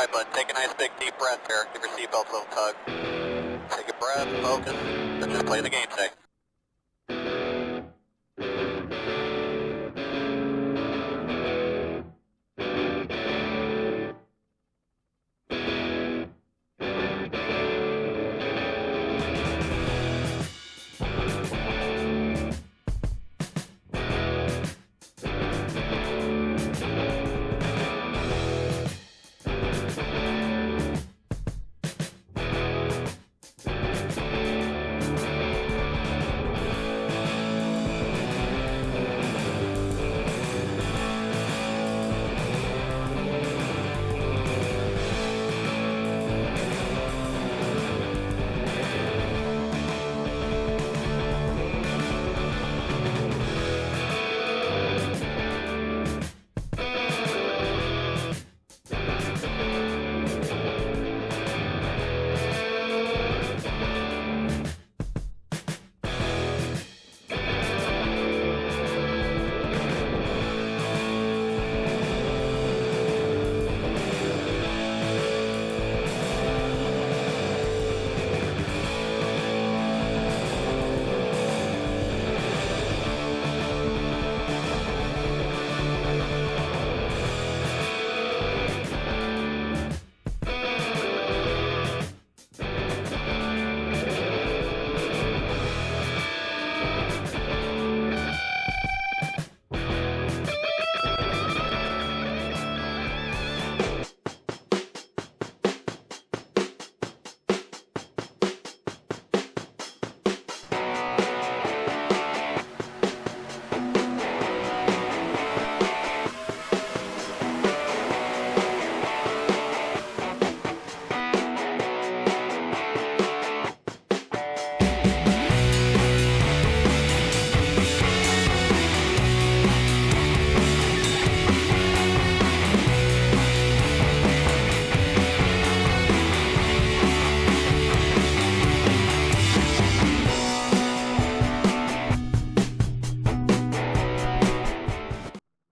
Alright, bud, take a nice big deep breath here. Give your seatbelt a little tug. Take a breath, focus, then just play the game safe.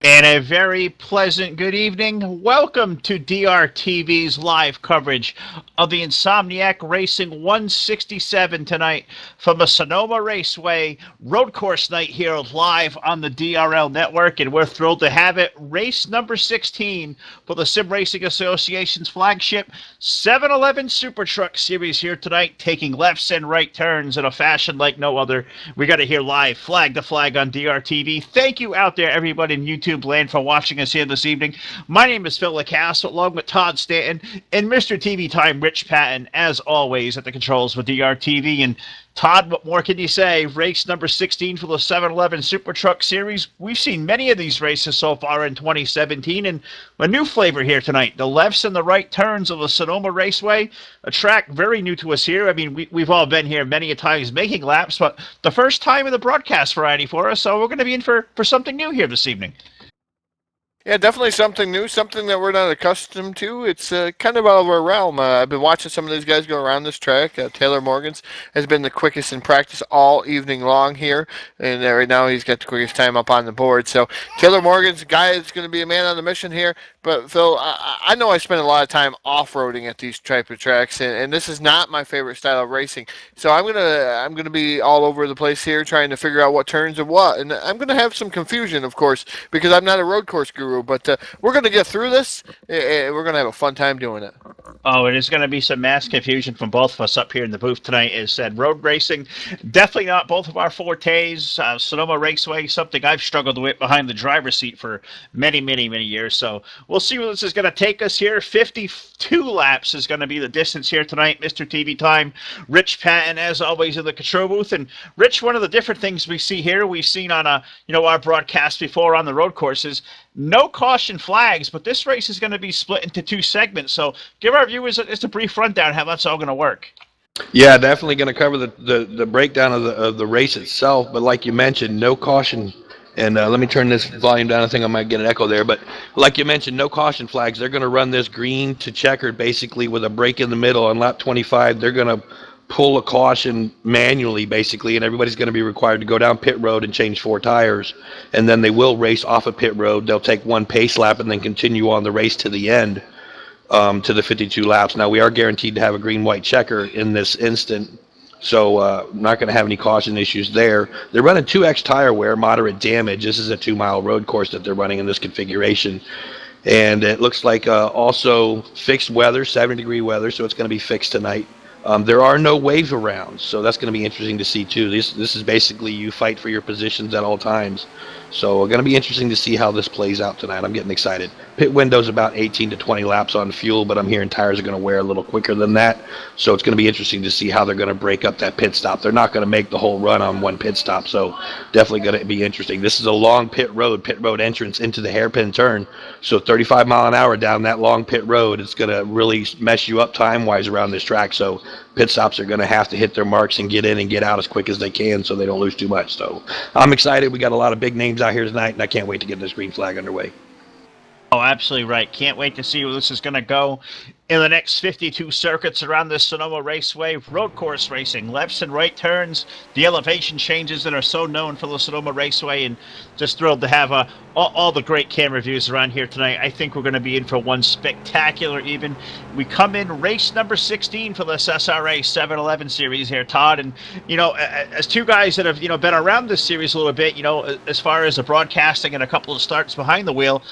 And a very pleasant good evening. Welcome to DRTV's live coverage of the Insomniac Racing 167 tonight from the Sonoma Raceway road course night here live on the DRL network. And we're thrilled to have it. Race number 16 for the Sim Racing Association's flagship 711 Super Truck Series here tonight, taking lefts and right turns in a fashion like no other. We got to hear live flag to flag on DRTV. Thank you out there, everybody in YouTube land, for watching us here this evening. My name is Phil LaCasse, along with Todd Stanton and Mr. TV Time, Rich Patton, as always, at the controls for DRTV. And Todd, what more can you say? Race number 16 for the 711 Super Truck Series. We've seen many of these races so far in 2017, and a new flavor here tonight. The lefts and the right turns of the Sonoma Raceway, a track very new to us here. I mean, we've all been here many a times making laps, but the first time in the broadcast variety for us, so we're going to be in for something new here this evening. Yeah, definitely something new, something that we're not accustomed to. It's kind of out of our realm. I've been watching some of these guys go around this track. Taylor Morgan's has been the quickest in practice all evening long here, and right now he's got the quickest time up on the board. So Taylor Morgan's guy is going to be a man on the mission here. But Phil, I know I spend a lot of time off-roading at these type of tracks, and this is not my favorite style of racing. So I'm gonna be all over the place here trying to figure out what turns are what, and I'm gonna have some confusion, of course, because I'm not a road course guru. But we're gonna get through this. We're gonna have a fun time doing it. Oh, it is going to be some mass confusion from both of us up here in the booth tonight. As said, road racing, definitely not both of our fortes. Sonoma Raceway, something I've struggled with behind the driver's seat for many, many, many years. So we'll see where this is going to take us here. 52 laps is going to be the distance here tonight. Mr. TV Time, Rich Patton, as always, in the control booth. And Rich, one of the different things we see here, we've seen on our broadcast before on the road courses, no caution flags, but this race is going to be split into two segments. So give our viewers just a brief rundown how that's all going to work. Yeah, definitely going to cover the breakdown of the race itself. But like you mentioned, no caution. And let me turn this volume down. I think I might get an echo there. But like you mentioned, no caution flags. They're going to run this green to checkered basically with a break in the middle on lap 25. They're going to pull a caution manually, basically, and everybody's going to be required to go down pit road and change 4 tires, and then they will race off of pit road. They'll take one pace lap and then continue on the race to the end. to the 52 laps. Now, we are guaranteed to have a green-white checker in this instant, so not going to have any caution issues there. They're running 2X tire wear, moderate damage. This is a 2-mile road course that they're running in this configuration. And it looks like also fixed weather, 70-degree weather, so it's going to be fixed tonight. There are no waves around, so that's going to be interesting to see too. This is basically you fight for your positions at all times. So going to be interesting to see how this plays out tonight. I'm getting excited. Pit window's about 18 to 20 laps on fuel, but I'm hearing tires are going to wear a little quicker than that. So it's going to be interesting to see how they're going to break up that pit stop. They're not going to make the whole run on one pit stop, so definitely going to be interesting. This is a long pit road entrance into the hairpin turn. So 35 mile an hour down that long pit road, it's going to really mess you up time-wise around this track. So pit stops are going to have to hit their marks and get in and get out as quick as they can so they don't lose too much. So I'm excited. We got a lot of big names out here tonight, and I can't wait to get this green flag underway. Oh, absolutely right. Can't wait to see where this is going to go in the next 52 circuits around this Sonoma Raceway. Road course racing, lefts and right turns, the elevation changes that are so known for the Sonoma Raceway, and just thrilled to have all the great camera views around here tonight. I think we're going to be in for one spectacular even. We come in race number 16 for this SRA 711 series here, Todd. And, as two guys that have, been around this series a little bit, as far as the broadcasting and a couple of starts behind the wheel,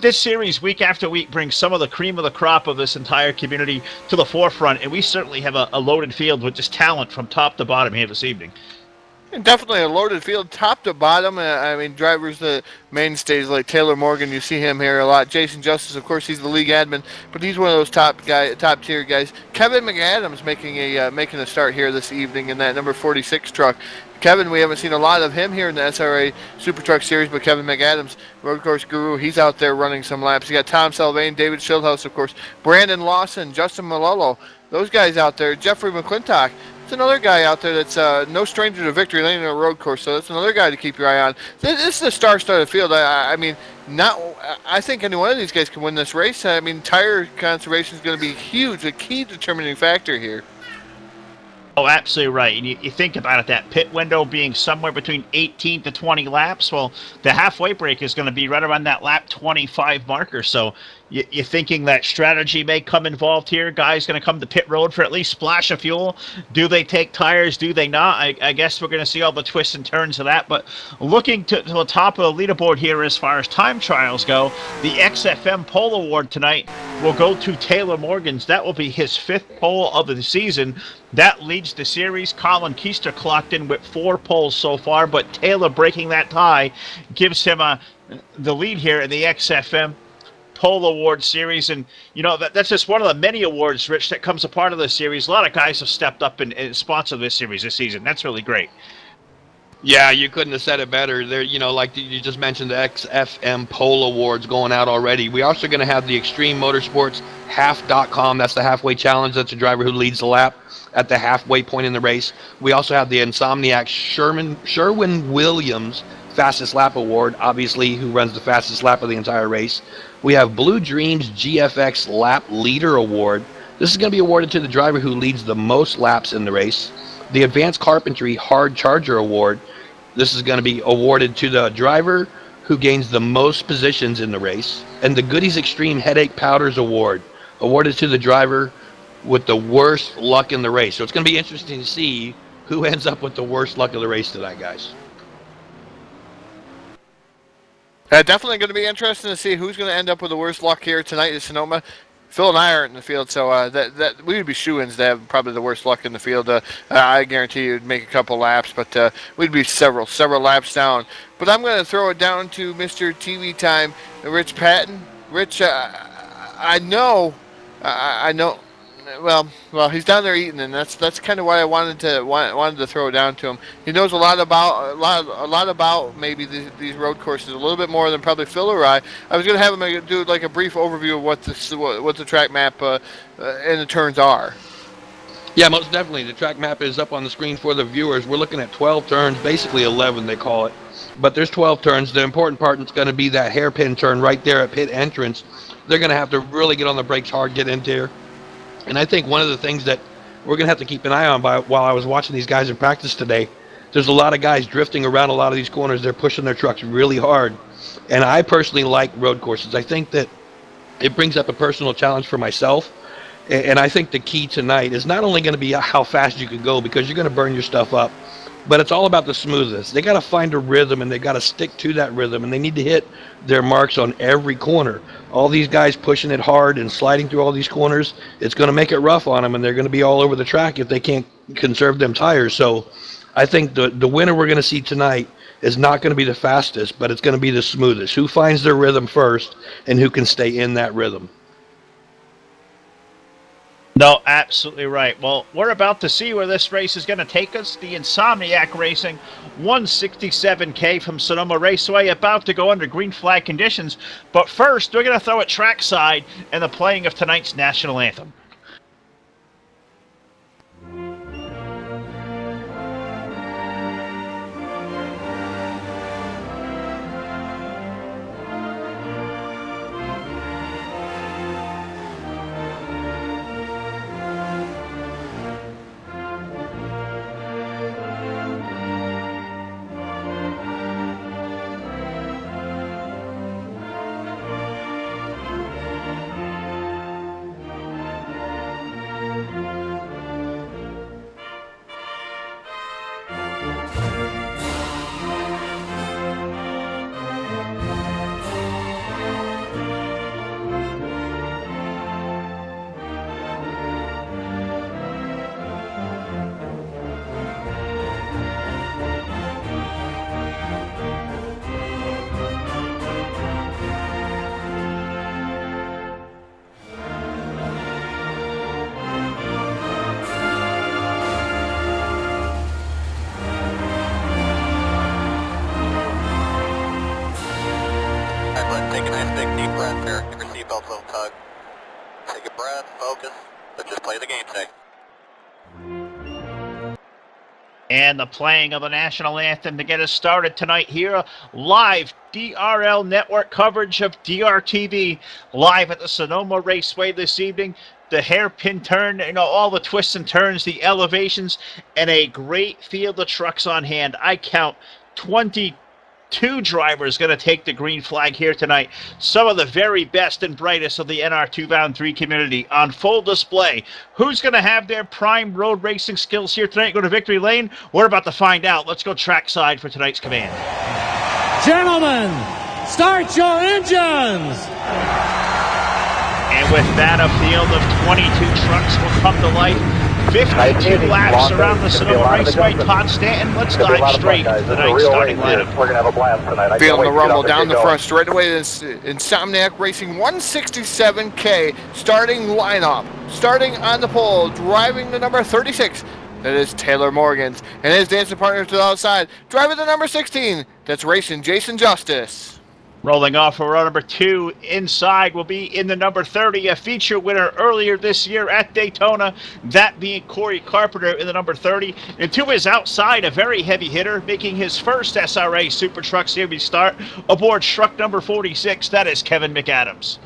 this series, week after week, brings some of the cream of the crop of this entire community to the forefront, and we certainly have a loaded field with just talent from top to bottom here this evening. And definitely a loaded field, top to bottom. I mean, drivers, the mainstays like Taylor Morgan, you see him here a lot. Jason Justice, of course, he's the league admin, but he's one of those top tier guys. Kevin McAdams making a start here this evening in that number 46 truck. Kevin, we haven't seen a lot of him here in the SRA Super Truck Series, but Kevin McAdams, road course guru, he's out there running some laps. You got Tom Selvane, David Schildhouse, of course, Brandon Lawson, Justin Malolo, those guys out there. Jeffrey McClintock, it's another guy out there that's no stranger to victory lane in a road course, so that's another guy to keep your eye on. This is a star-studded field. I think any one of these guys can win this race. I mean, tire conservation is going to be huge, a key determining factor here. Oh, absolutely right. And you think about it, that pit window being somewhere between 18 to 20 laps. Well, the halfway break is going to be right around that lap 25 marker. So you're thinking that strategy may come involved here. Guys going to come to pit road for at least splash of fuel. Do they take tires? Do they not? I guess we're going to see all the twists and turns of that. But looking to the top of the leaderboard here as far as time trials go, the XFM pole award tonight will go to Taylor Morgans. That will be his 5th pole of the season. That leads the series. Colin Keister clocked in with 4 poles so far, but Taylor breaking that tie gives him the lead here in the XFM Pole Award Series. And, that's just one of the many awards, Rich, that comes a part of this series. A lot of guys have stepped up and sponsored this series this season. That's really great. Yeah, you couldn't have said it better. There, like you just mentioned, the XFM Pole Awards going out already. We also going to have the Extreme Motorsports Half.com. That's the halfway challenge. That's a driver who leads the lap at the halfway point in the race. We also have the Insomniac Sherwin-Williams Fastest Lap Award, obviously, who runs the fastest lap of the entire race. We have Blue Dreams GFX Lap Leader Award. This is going to be awarded to the driver who leads the most laps in the race. The Advanced Carpentry Hard Charger Award. This is going to be awarded to the driver who gains the most positions in the race. And the Goodies Extreme Headache Powders Award, awarded to the driver with the worst luck in the race. So it's going to be interesting to see who ends up with the worst luck of the race tonight, guys. Definitely going to be interesting to see who's going to end up with the worst luck here tonight in Sonoma. Phil and I aren't in the field, so that we would be shoo-ins to have probably the worst luck in the field. I guarantee you'd make a couple laps, but we'd be several laps down. But I'm going to throw it down to Mr. TV Time, Rich Patton. Rich, I know. Well, he's down there eating, and that's kind of why I wanted to throw it down to him. He knows a lot about maybe these road courses, a little bit more than probably Phil or I. I was going to have him do like a brief overview of what the track map and the turns are. Yeah, most definitely. The track map is up on the screen for the viewers. We're looking at 12 turns, basically 11 they call it. But there's 12 turns. The important part is going to be that hairpin turn right there at pit entrance. They're going to have to really get on the brakes hard, get into there. And I think one of the things that we're going to have to keep an eye on while I was watching these guys in practice today, there's a lot of guys drifting around a lot of these corners. They're pushing their trucks really hard. And I personally like road courses. I think that it brings up a personal challenge for myself. And I think the key tonight is not only going to be how fast you can go, because you're going to burn your stuff up, but it's all about the smoothness. They got to find a rhythm, and they got to stick to that rhythm, and they need to hit their marks on every corner. All these guys pushing it hard and sliding through all these corners, it's going to make it rough on them, and they're going to be all over the track if they can't conserve them tires. So I think the winner we're going to see tonight is not going to be the fastest, but it's going to be the smoothest. Who finds their rhythm first and who can stay in that rhythm. No, absolutely right. Well, we're about to see where this race is going to take us. The Insomniac Racing 167K from Sonoma Raceway about to go under green flag conditions. But first, we're going to throw it trackside and the playing of tonight's national anthem. Take a nice big deep breath here. Give your seatbelts a little tug. Take a breath, focus, but just play the game safe. And the playing of the national anthem to get us started tonight here. Live DRL network coverage of DRTV live at the Sonoma Raceway this evening. The hairpin turn, all the twists and turns, the elevations, and a great field of trucks on hand. I count 22 drivers going to take the green flag here tonight. Some of the very best and brightest of the NR2 Bound 3 community on full display. Who's going to have their prime road racing skills here tonight? Go to Victory Lane. We're about to find out. Let's go trackside for tonight's command. Gentlemen, start your engines! And with that, a field of 22 trucks will come to life. 52 laps around the Sonoma Raceway. Todd Stanton, let's dive straight into tonight's starting lineup. We're going to have a blast tonight. Feeling the rumble down the front straightaway. This Insomniac Racing 167K starting lineup. Starting on the pole, driving the number 36. That is Taylor Morgans. And his dancing partner to the outside, driving the number 16. That's racing Jason Justice. Rolling off for row number 2, inside will be in the number 30, a feature winner earlier this year at Daytona, that being Corey Carpenter in the number 30. And to his outside, a very heavy hitter, making his first SRA Super Truck Series start aboard truck number 46, that is Kevin McAdams.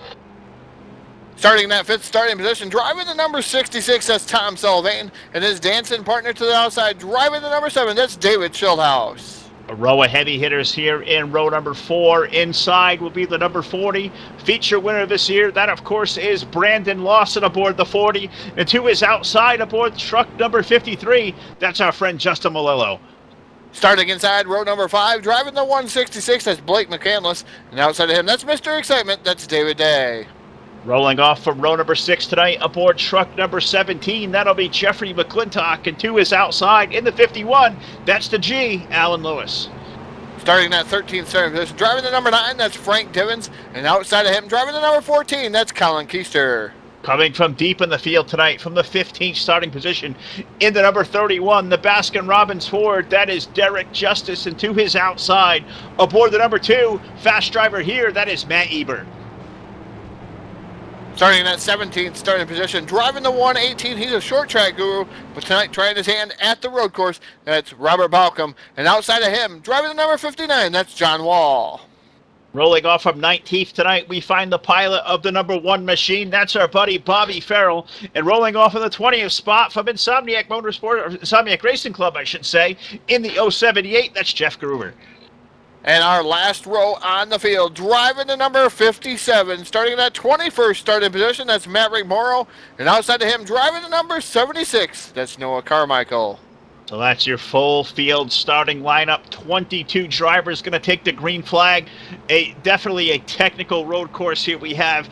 Starting in that 5th starting position, driving the number 66, that's Tom Sullivan. And his dancing partner to the outside, driving the number 7, that's David Schildhaus. A row of heavy hitters here in row number 4. Inside will be the number 40. Feature winner this year, that of course is Brandon Lawson aboard the 40. And to his outside aboard truck number 53, that's our friend Justin Malillo. Starting inside row number 5, driving the 166, that's Blake McCandless. And outside of him, that's Mr. Excitement, that's David Day. Rolling off from row number 6 tonight aboard truck number 17, that'll be Jeffrey McClintock. And to his outside in the 51, that's the G, Alan Lewis. Starting that 13th starting position, driving the number 9, that's Frank Divins. And outside of him, driving the number 14, that's Colin Keister. Coming from deep in the field tonight from the 15th starting position in the number 31, the Baskin-Robbins Ford, that is Derek Justice. And to his outside aboard the number 2, fast driver here, that is Matt Ebert. Starting in that 17th starting position, driving the 118, he's a short track guru, but tonight trying his hand at the road course, that's Robert Balcom. And outside of him, driving the number 59, that's John Wall. Rolling off from 19th tonight, we find the pilot of the number 1 machine, that's our buddy Bobby Farrell. And rolling off in the 20th spot from Insomniac Motorsport, or Insomniac Racing Club, I should say, in the 078, that's Jeff Gruber. And our last row on the field, driving the number 57, starting in that 21st starting position, that's Maverick Morrow. And outside of him, driving the number 76, that's Noah Carmichael. So that's your full field starting lineup. 22 drivers going to take the green flag. Definitely a technical road course here. We have,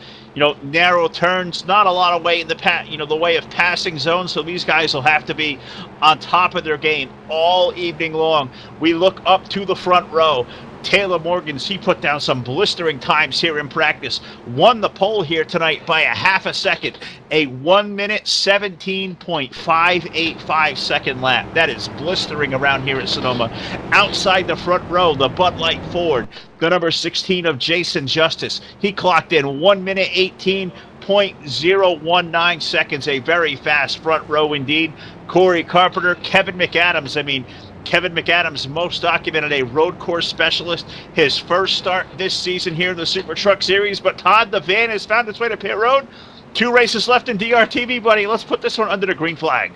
narrow turns, not a lot of way in the way of passing zones. So these guys will have to be on top of their game all evening long. We look up to the front row. Taylor Morgans, he put down some blistering times here in practice. Won the pole here tonight by a half a second. A 1 minute 17.585 second lap. That is blistering around here at Sonoma. Outside the front row, the Bud Light Ford, the number 16 of Jason Justice. He clocked in 1 minute 18.019 seconds. A very fast front row indeed. Corey Carpenter, Kevin McAdams. Kevin McAdams, most documented, a road course specialist. His first start this season here in the Super Truck Series. But Todd, the van has found its way to pit road. 2 races left in DRTV, buddy. Let's put this one under the green flag.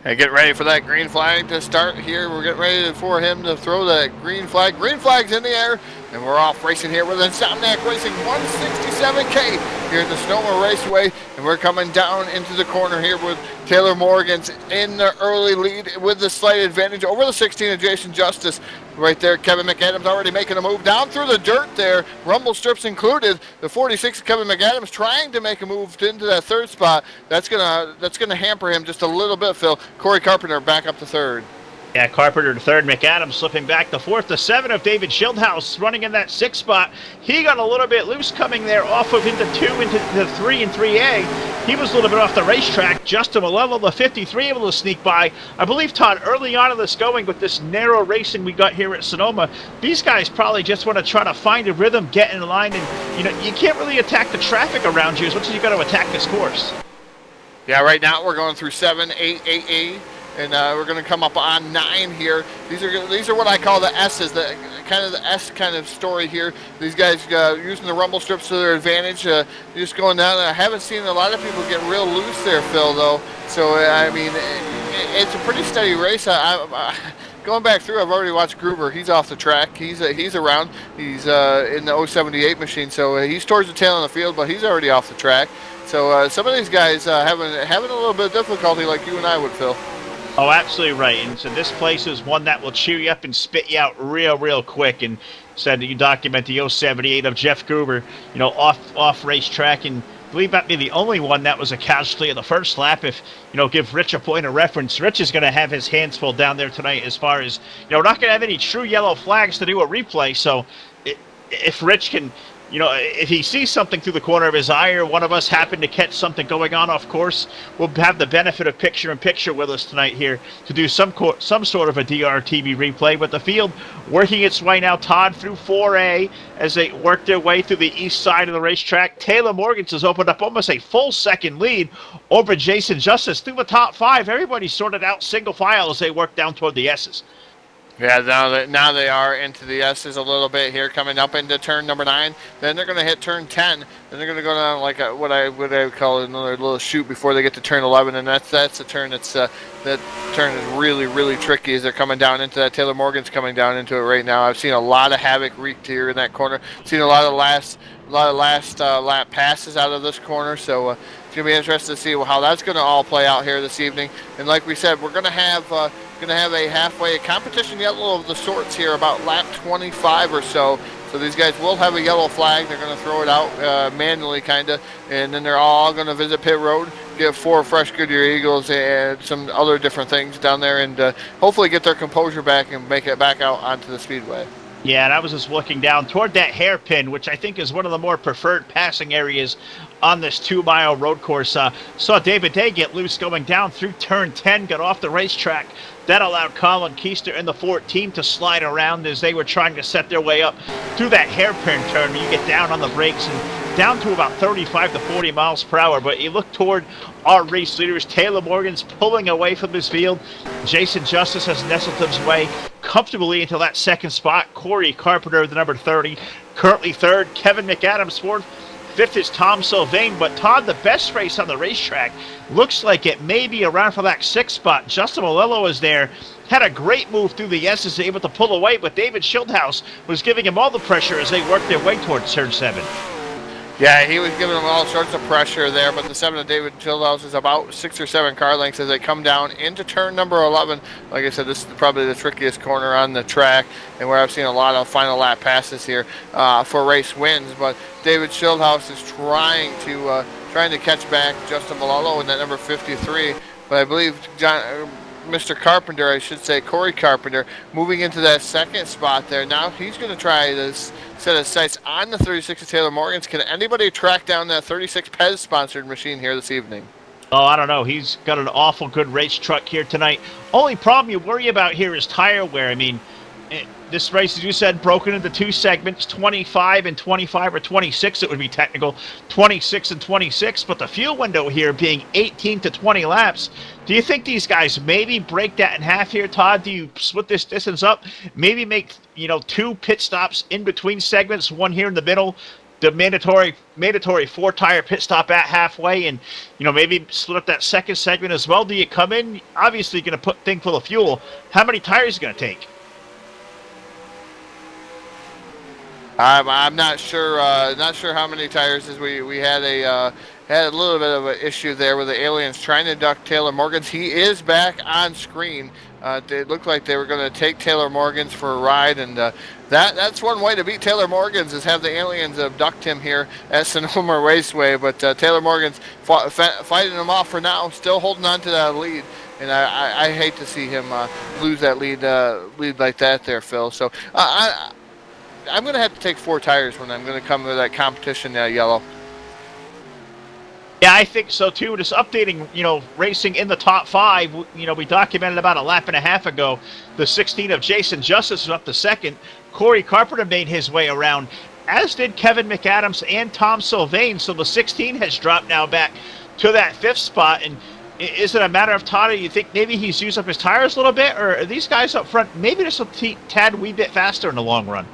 Hey, get ready for that green flag to start here. We're getting ready for him to throw that green flag. Green flag's in the air, and we're off racing here with Insomniac Racing 167K here at the Sonoma Raceway. And we're coming down into the corner here with Taylor Morgans in the early lead with the slight advantage over the 16 of Jason Justice. Right there, Kevin McAdams already making a move down through the dirt there, rumble strips included. The 46 of Kevin McAdams trying to make a move into that third spot. That's gonna hamper him just a little bit, Phil. Corey Carpenter back up to third. Yeah, Carpenter to third, McAdams slipping back to fourth. The 7 of David Schildhaus running in that 6th spot. He got a little bit loose coming there off of into 2, into the 3 and 3A. He was a little bit off the racetrack. Justin Malello, the 53, able to sneak by. I believe, Todd, early on in this going with this narrow racing we got here at Sonoma, these guys probably just want to try to find a rhythm, get in line, and you can't really attack the traffic around you as much as you got to attack this course. Yeah, right now we're going through 7, 8, 8A. And we're going to come up on 9 here. These are what I call the S's, the S kind of story here. These guys using the rumble strips to their advantage, just going down. I haven't seen a lot of people get real loose there, Phil, though. So it's a pretty steady race. Going back through, I've already watched Gruber. He's off the track. He's around. He's in the 078 machine, so he's towards the tail of the field, but he's already off the track. So some of these guys having a little bit of difficulty, like you and I would, Phil. Oh, absolutely right. And so this place is one that will chew you up and spit you out real quick. And said that you document the 078 of Jeff Gruber, off racetrack. And I believe that be the only one that was a casualty of the first lap. If, give Rich a point of reference, Rich is going to have his hands full down there tonight as far as, we're not going to have any true yellow flags to do a replay. So if Rich can, if he sees something through the corner of his eye or one of us happen to catch something going on off course, we'll have the benefit of picture-in-picture with us tonight here to do some sort of a DRTV replay. But the field working its way now, Todd, through 4A as they work their way through the east side of the racetrack. Taylor Morgans has opened up almost a full second lead over Jason Justice through the top 5. Everybody's sorted out single file as they work down toward the S's. Yeah, now they are into the S's a little bit here, coming up into turn number 9. Then they're going to hit turn 10. Then they're going to go down like what I would call another little chute before they get to turn 11. And that's a turn that turn is really tricky as they're coming down into that. Taylor Morgan's coming down into it right now. I've seen a lot of havoc wreaked here in that corner. Seen a lot of last lap passes out of this corner. So it's going to be interesting to see how that's going to all play out here this evening. And like we said, we're going to have a halfway competition yellow of the sorts here about lap 25 or so. So these guys will have a yellow flag. They're going to throw it out manually, kind of, and then they're all going to visit pit road, get 4 fresh Goodyear Eagles and some other different things down there, and hopefully get their composure back and make it back out onto the speedway. Yeah, and I was just looking down toward that hairpin, which I think is one of the more preferred passing areas on this 2-mile road course. Saw David Day get loose going down through turn 10, got off the racetrack. That allowed Colin Keister and the 14 to slide around as they were trying to set their way up through that hairpin turn. You get down on the brakes and down to about 35 to 40 miles per hour. But you look toward our race leaders. Taylor Morgan's pulling away from his field. Jason Justice has nestled his way comfortably into that second spot. Corey Carpenter, the number 30, currently third. Kevin McAdams fourth. Fifth is Tom Sylvain. But Todd, the best race on the racetrack, looks like it may be around for that 6th spot. Justin Malello is there. Had a great move through the S's, able to pull away, but David Schildhaus was giving him all the pressure as they worked their way towards turn 7. Yeah, he was giving them all sorts of pressure there, but the 7 of David Schildhaus is about 6 or 7 car lengths as they come down into turn number 11. Like I said, this is probably the trickiest corner on the track, and where I've seen a lot of final lap passes here for race wins. But David Schildhaus is trying to catch back Justin Malello in that number 53. But I believe Mr. Carpenter, I should say, Corey Carpenter, moving into that 2nd spot there. Now he's going to try this set of sights on the 36 of Taylor Morgan's. Can anybody track down that 36 Pez-sponsored machine here this evening? Oh, I don't know. He's got an awful good race truck here tonight. Only problem you worry about here is tire wear. I mean, this race, as you said, broken into 2 segments, 25 and 25, or 26, it would be technical, 26 and 26, but the fuel window here being 18 to 20 laps. Do you think these guys maybe break that in half here, Todd? Do you split this distance up? Maybe make, 2 pit stops in between segments, 1 here in the middle, the mandatory 4-tire pit stop at halfway, and, maybe split up that 2nd segment as well? Do you come in, obviously you're going to put thing full of fuel. How many tires are you going to take? I'm not sure. Not sure how many tires. As we had a little bit of an issue there with the aliens trying to duck Taylor Morgan's. He is back on screen. It looked like they were going to take Taylor Morgan's for a ride, and that's one way to beat Taylor Morgan's is have the aliens abduct him here at Sonoma Raceway. But Taylor Morgan's fighting him off for now, still holding on to that lead. And I hate to see him lose that lead like that there, Phil. So I'm going to have to take 4 tires when I'm going to come to that competition, Yellow. Yeah, I think so too. Just updating, racing in the top 5. We documented about a lap and a half ago. The 16 of Jason Justice was up to 2nd. Corey Carpenter made his way around, as did Kevin McAdams and Tom Sylvain. So the 16 has dropped now back to that 5th spot. And is it a matter of Todd? You think maybe he's used up his tires a little bit, or are these guys up front maybe just a tad wee bit faster in the long run?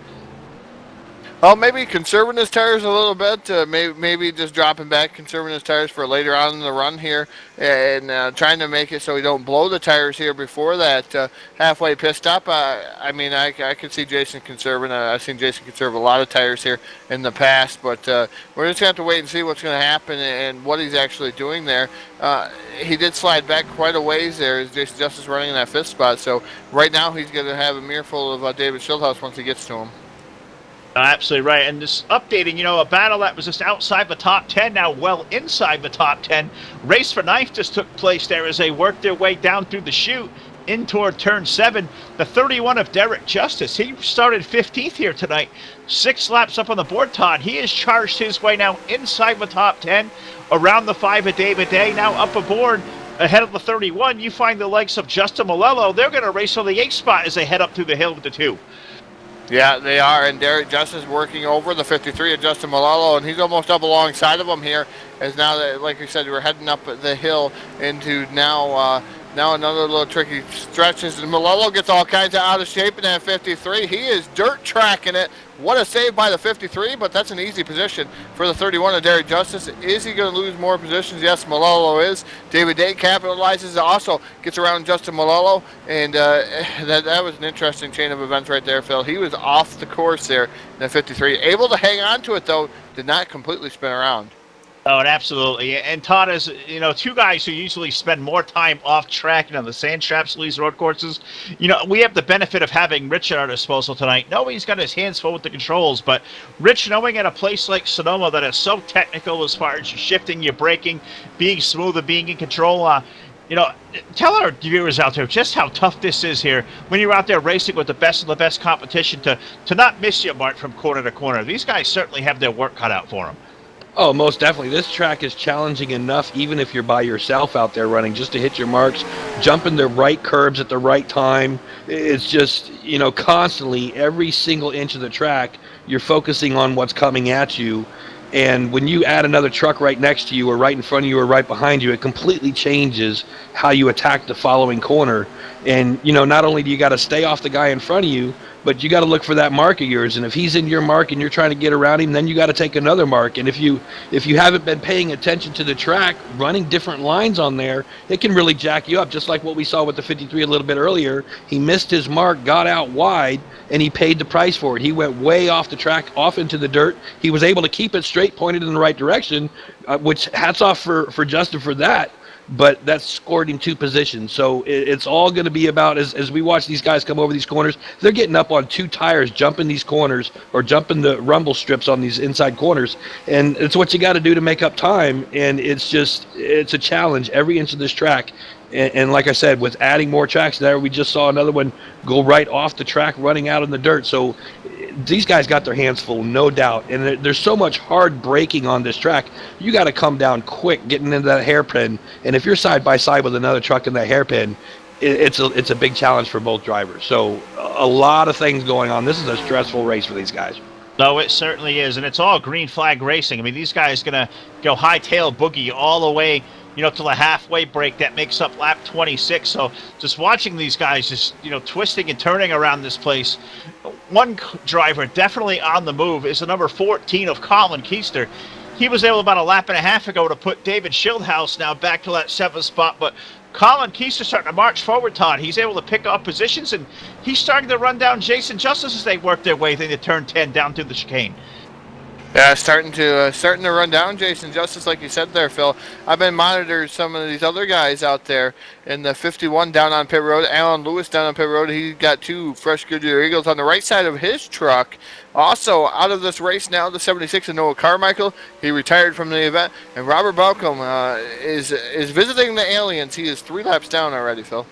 Well, maybe conserving his tires a little bit, maybe just dropping back, conserving his tires for later on in the run here, and trying to make it so we don't blow the tires here before that halfway pit stop. I mean, I could see Jason conserving. I've seen Jason conserve a lot of tires here in the past, but we're just going to have to wait and see what's going to happen and what he's actually doing there. He did slide back quite a ways there as Jason Justice running in that 5th spot, so right now he's going to have a mirror of David Schildhaus once he gets to him. Absolutely right. And just updating, a battle that was just outside the top 10, now well inside the top 10. Race for 9th just took place there as they worked their way down through the chute in toward turn 7. The 31 of Derek Justice, he started 15th here tonight. 6 laps up on the board, Todd. He has charged his way now inside the top 10, around the 5 of David Day, now up aboard. Ahead of the 31, you find the likes of Justin Malello. They're going to race on the 8th spot as they head up through the hill with the 2. Yeah, they are, and Derek Justice working over the 53 of Justin Malello, and he's almost up alongside of him here, as now that, like we said, we're heading up the hill into now another little tricky stretches, and Malello gets all kinds of out of shape in that 53. He is dirt tracking it. What a save by the 53, but that's an easy position for the 31 of Derek Justice. Is he going to lose more positions? Yes, Malello is. David Day capitalizes, also gets around Justin Malello, and that was an interesting chain of events right there, Phil. He was off the course there in the 53. Able to hang on to it, though, did not completely spin around. Oh, absolutely. And Todd is, 2 guys who usually spend more time off track, the sand traps, these road courses. We have the benefit of having Rich at our disposal tonight. No, he's got his hands full with the controls, but Rich, knowing at a place like Sonoma that is so technical as far as your shifting, your braking, being smooth and being in control, tell our viewers out there just how tough this is here when you're out there racing with the best of the best competition to not miss your mark from corner to corner. These guys certainly have their work cut out for them. Oh, most definitely. This track is challenging enough, even if you're by yourself out there running, just to hit your marks, jumping the right curbs at the right time. It's just, constantly, every single inch of the track, you're focusing on what's coming at you. And when you add another truck right next to you or right in front of you or right behind you, it completely changes how you attack the following corner. And, not only do you got to stay off the guy in front of you, but you got to look for that mark of yours. And if he's in your mark and you're trying to get around him, then you got to take another mark. And if you haven't been paying attention to the track, running different lines on there, it can really jack you up. Just like what we saw with the 53 a little bit earlier. He missed his mark, got out wide, and he paid the price for it. He went way off the track, off into the dirt. He was able to keep it straight, pointed in the right direction, which hats off for Justin for that. But that's scored him 2 positions. So it's all going to be about, as we watch these guys come over these corners, they're getting up on 2 tires, jumping these corners, or jumping the rumble strips on these inside corners. And it's what you got to do to make up time. And it's a challenge every inch of this track. And like I said, with adding more tracks there, we just saw another one go right off the track, running out in the dirt. So these guys got their hands full, no doubt. And there's so much hard braking on this track. You got to come down quick, getting into that hairpin. And if you're side by side with another truck in that hairpin, it's a big challenge for both drivers. So a lot of things going on. This is a stressful race for these guys. No, it certainly is, and it's all green flag racing. I mean, these guys going to go hightail boogie all the way, to the halfway break that makes up lap 26. So just watching these guys just, twisting and turning around this place. One driver definitely on the move is the number 14 of Colin Keister. He was able about a lap and a half ago to put David Schildhaus now back to that 7th spot, but Colin Keister starting to march forward, Todd. He's able to pick up positions, and he's starting to run down Jason Justice as they work their way into turn 10 down through the chicane. Yeah, starting to run down Jason Justice, like you said there, Phil. I've been monitoring some of these other guys out there in the 51 down on pit road. Alan Lewis down on pit road. He got 2 fresh Goodyear Eagles on the right side of his truck. Also out of this race now, the 76 of Noah Carmichael. He retired from the event, and Robert Balcom is visiting the aliens. He is 3 laps down already, Phil.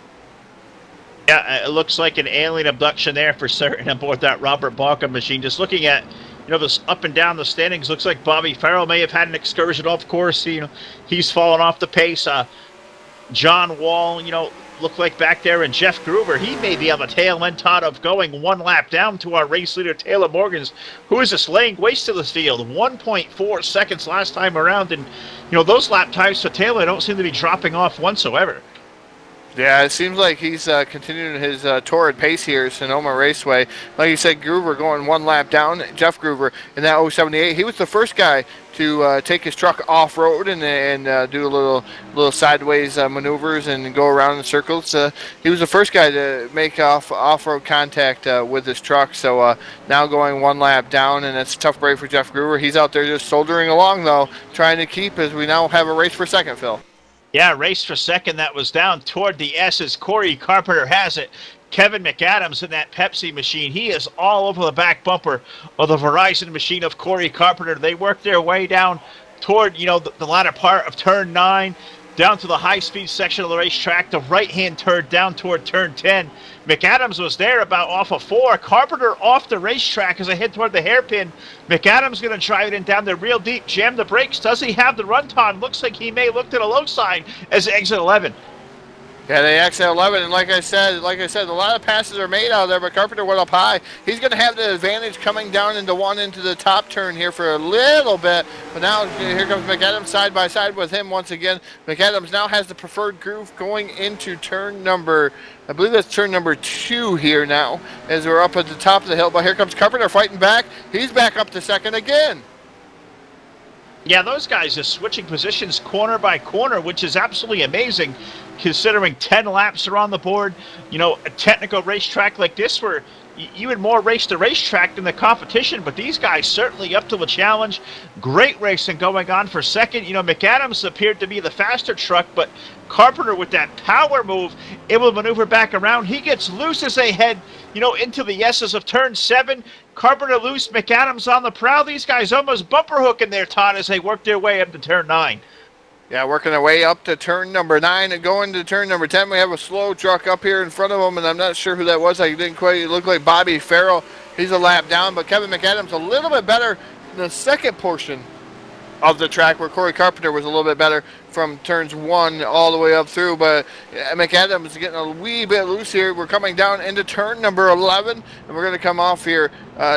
Yeah, it looks like an alien abduction there for certain aboard that Robert Balcom machine. Just looking at this up and down the standings, looks like Bobby Farrell may have had an excursion off course. He's fallen off the pace. John Wall, looked like back there, and Jeff Gruber, he may be on the tail end, Todd, of going 1 lap down to our race leader, Taylor Morgans, who is just laying waste to this field. 1.4 seconds last time around, and, those lap times for Taylor don't seem to be dropping off whatsoever. Yeah, it seems like he's continuing his torrid pace here at Sonoma Raceway. Like you said, Gruber going 1 lap down. Jeff Gruber in that 078. He was the first guy to take his truck off-road and do a little sideways maneuvers and go around in circles. He was the first guy to make off-road contact with his truck. So now going 1 lap down, and it's a tough break for Jeff Gruber. He's out there just soldiering along, though, trying to keep as we now have a race for second, Phil. Yeah, race for second. That was down toward the S's. Corey Carpenter has it. Kevin McAdams in that Pepsi machine. He is all over the back bumper of the Verizon machine of Corey Carpenter. They work their way down toward, the latter part of turn 9, down to the high-speed section of the racetrack, the right-hand turn down toward turn 10. McAdams was there about off of 4. Carpenter off the racetrack as they head toward the hairpin. McAdams going to drive it in down there real deep, jam the brakes. Does he have the run time? Looks like he may look to the low side as exit 11. Yeah, they exit 11, and like I said, a lot of passes are made out of there, but Carpenter went up high. He's going to have the advantage coming down into the top turn here for a little bit, but now here comes McAdams side by side with him once again. McAdams now has the preferred groove going into turn number, I believe that's turn number 2 here now, as we're up at the top of the hill, but here comes Carpenter fighting back. He's back up to second again. Yeah, those guys just switching positions corner by corner, which is absolutely amazing considering 10 laps are on the board. A technical racetrack like this where you would more race the racetrack than the competition, but these guys certainly up to the challenge. Great racing going on for second. McAdams appeared to be the faster truck, but Carpenter with that power move, able to maneuver back around. He gets loose as they head, into the S's of turn 7. Carpenter loose, McAdams on the prowl. These guys almost bumper hooking their Todd as they work their way up to turn 9. Yeah, working their way up to turn number 9 and going to turn number 10. We have a slow truck up here in front of them, and I'm not sure who that was. I didn't quite look like Bobby Farrell. He's a lap down, but Kevin McAdams a little bit better in the second portion of the track, where Corey Carpenter was a little bit better from turns 1 all the way up through. But McAdams is getting a wee bit loose here. We're coming down into turn number 11, and we're going to come off here